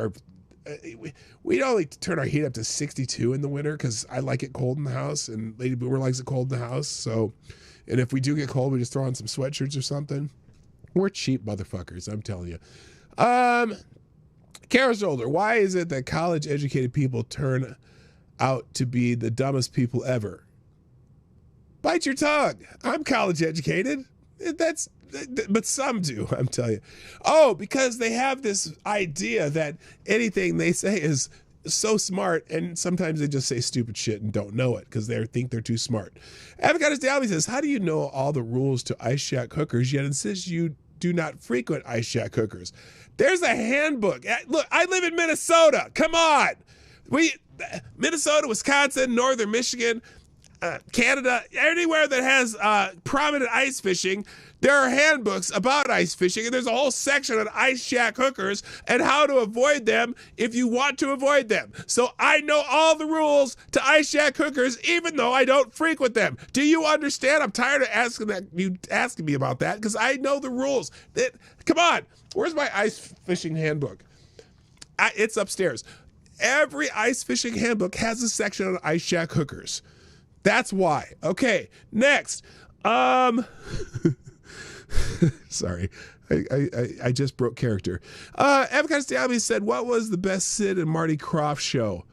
we only turn our heat up to 62 in the winter because I like it cold in the house, and Lady Boomer likes it cold in the house. So, and if we do get cold, we just throw on some sweatshirts or something. We're cheap motherfuckers, I'm telling you. Kara Zolder, why is it that college-educated people turn out to be the dumbest people ever? Bite your tongue. I'm college educated. But some do, I'm telling you. Oh, because they have this idea that anything they say is so smart, and sometimes they just say stupid shit and don't know it because they think they're too smart. Avocados Dalby says, how do you know all the rules to Ice Shack hookers yet insist you do not frequent Ice Shack hookers? There's a handbook. Look, I live in Minnesota. Come on. Minnesota, Wisconsin, Northern Michigan. Canada, anywhere that has prominent ice fishing, there are handbooks about ice fishing, and there's a whole section on ice shack hookers and how to avoid them if you want to avoid them. So I know all the rules to ice shack hookers, even though I don't frequent them. Do you understand? I'm tired of asking me about that, because I know the rules. Come on, where's my ice fishing handbook? It's upstairs. Every ice fishing handbook has a section on ice shack hookers. That's why. Okay, next. Sorry, I just broke character. Avocado Stabby said, "What was the best Sid and Marty Krofft show?"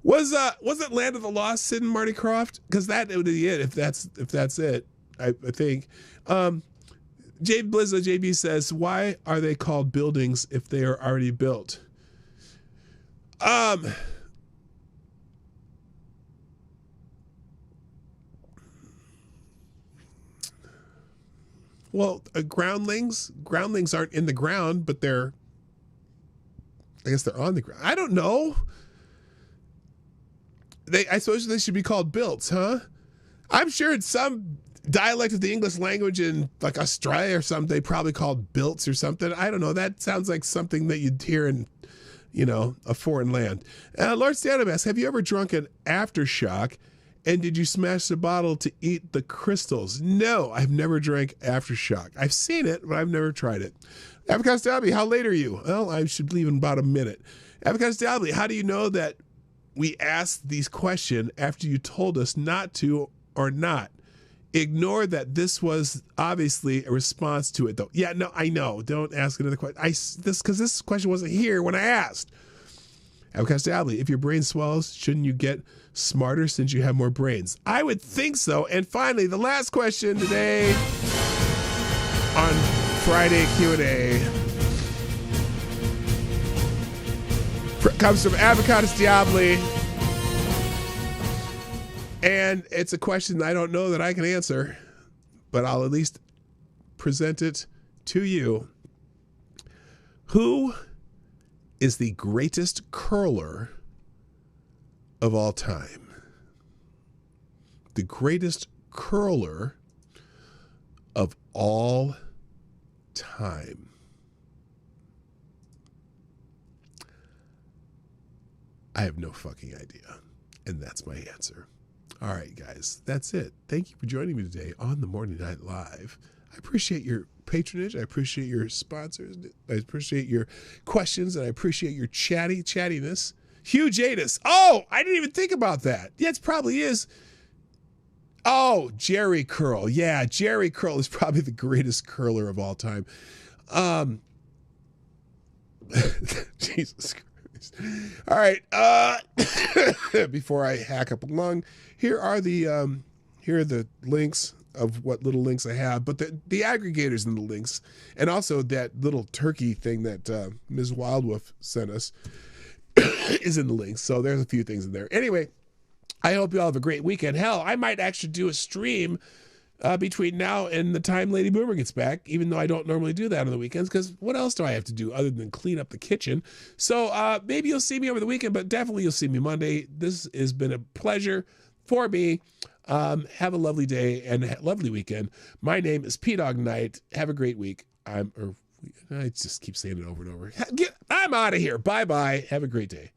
Was it Land of the Lost, Sid and Marty Krofft? Because that would be it. If that's it, I think. Blizza JB says, "Why are they called buildings if they are already built?" Well, groundlings aren't in the ground, but I guess they're on the ground. I don't know. I suppose they should be called builts, huh? I'm sure it's some dialect of the English language in like Australia or something. They probably called builts or something. I don't know. That sounds like something that you'd hear in, a foreign land. Lord Stanham asks, have you ever drunk an aftershock? And did you smash the bottle to eat the crystals? No, I've never drank aftershock. I've seen it, but I've never tried it. Avocado Stabby, how late are you? Well, I should leave in about a minute. Avocado Stabby, how do you know that we asked these questions after you told us not to or not? Ignore that this was obviously a response to it, though. Yeah, no, I know. Don't ask another question. Because this question wasn't here when I asked. Avocado Stabby, if your brain swells, shouldn't you get smarter since you have more brains? I would think so. And finally, the last question today on Friday Q&A comes from Avocado Stabby. And it's a question I don't know that I can answer, but I'll at least present it to you. Who is the greatest curler of all time? The greatest curler of all time. I have no fucking idea. And that's my answer. All right, guys, that's it. Thank you for joining me today on the Morning Night Live. I appreciate your patronage. I appreciate your sponsors. I appreciate your questions, and I appreciate your chattiness. Hugh Jadis. Oh, I didn't even think about that. Yeah, it probably is. Oh, Jerry Curl. Yeah, Jerry Curl is probably the greatest curler of all time. Jesus Christ. All right. Before I hack up a lung, here are the links of what little links I have, but the aggregators in the links, and also that little turkey thing that Ms. Wildwolf sent us is in the links. So there's a few things in there. Anyway, I hope you all have a great weekend. Hell, I might actually do a stream between now and the time Lady Boomer gets back, even though I don't normally do that on the weekends, because what else do I have to do other than clean up the kitchen? So maybe you'll see me over the weekend, but definitely you'll see me Monday. This has been a pleasure for me. Have a lovely day and a lovely weekend. My name is PDawgKnight. Have a great week. I just keep saying it over and over. I'm out of here. Bye-bye. Have a great day.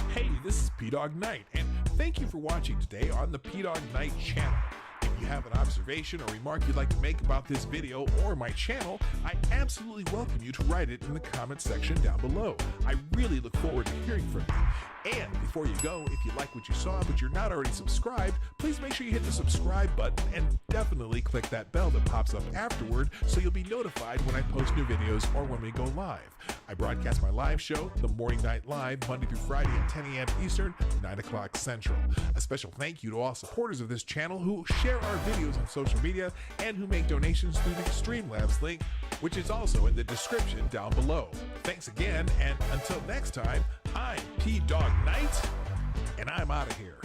Hey, this is PDawgKnight, and thank you for watching today on the PDawgKnight channel. If you have an observation or remark you'd like to make about this video or my channel, I absolutely welcome you to write it in the comment section down below. I really look forward to hearing from you. And before you go, if you like what you saw but you're not already subscribed, please make sure you hit the subscribe button and definitely click that bell that pops up afterward so you'll be notified when I post new videos or when we go live. I broadcast my live show, The Morning Night Live, Monday through Friday at 10 a.m. Eastern, 9 o'clock Central. A special thank you to all supporters of this channel who share our videos on social media and who make donations through the Streamlabs link, which is also in the description down below. Thanks again, and until next time, I'm PDawgKnight, and I'm out of here.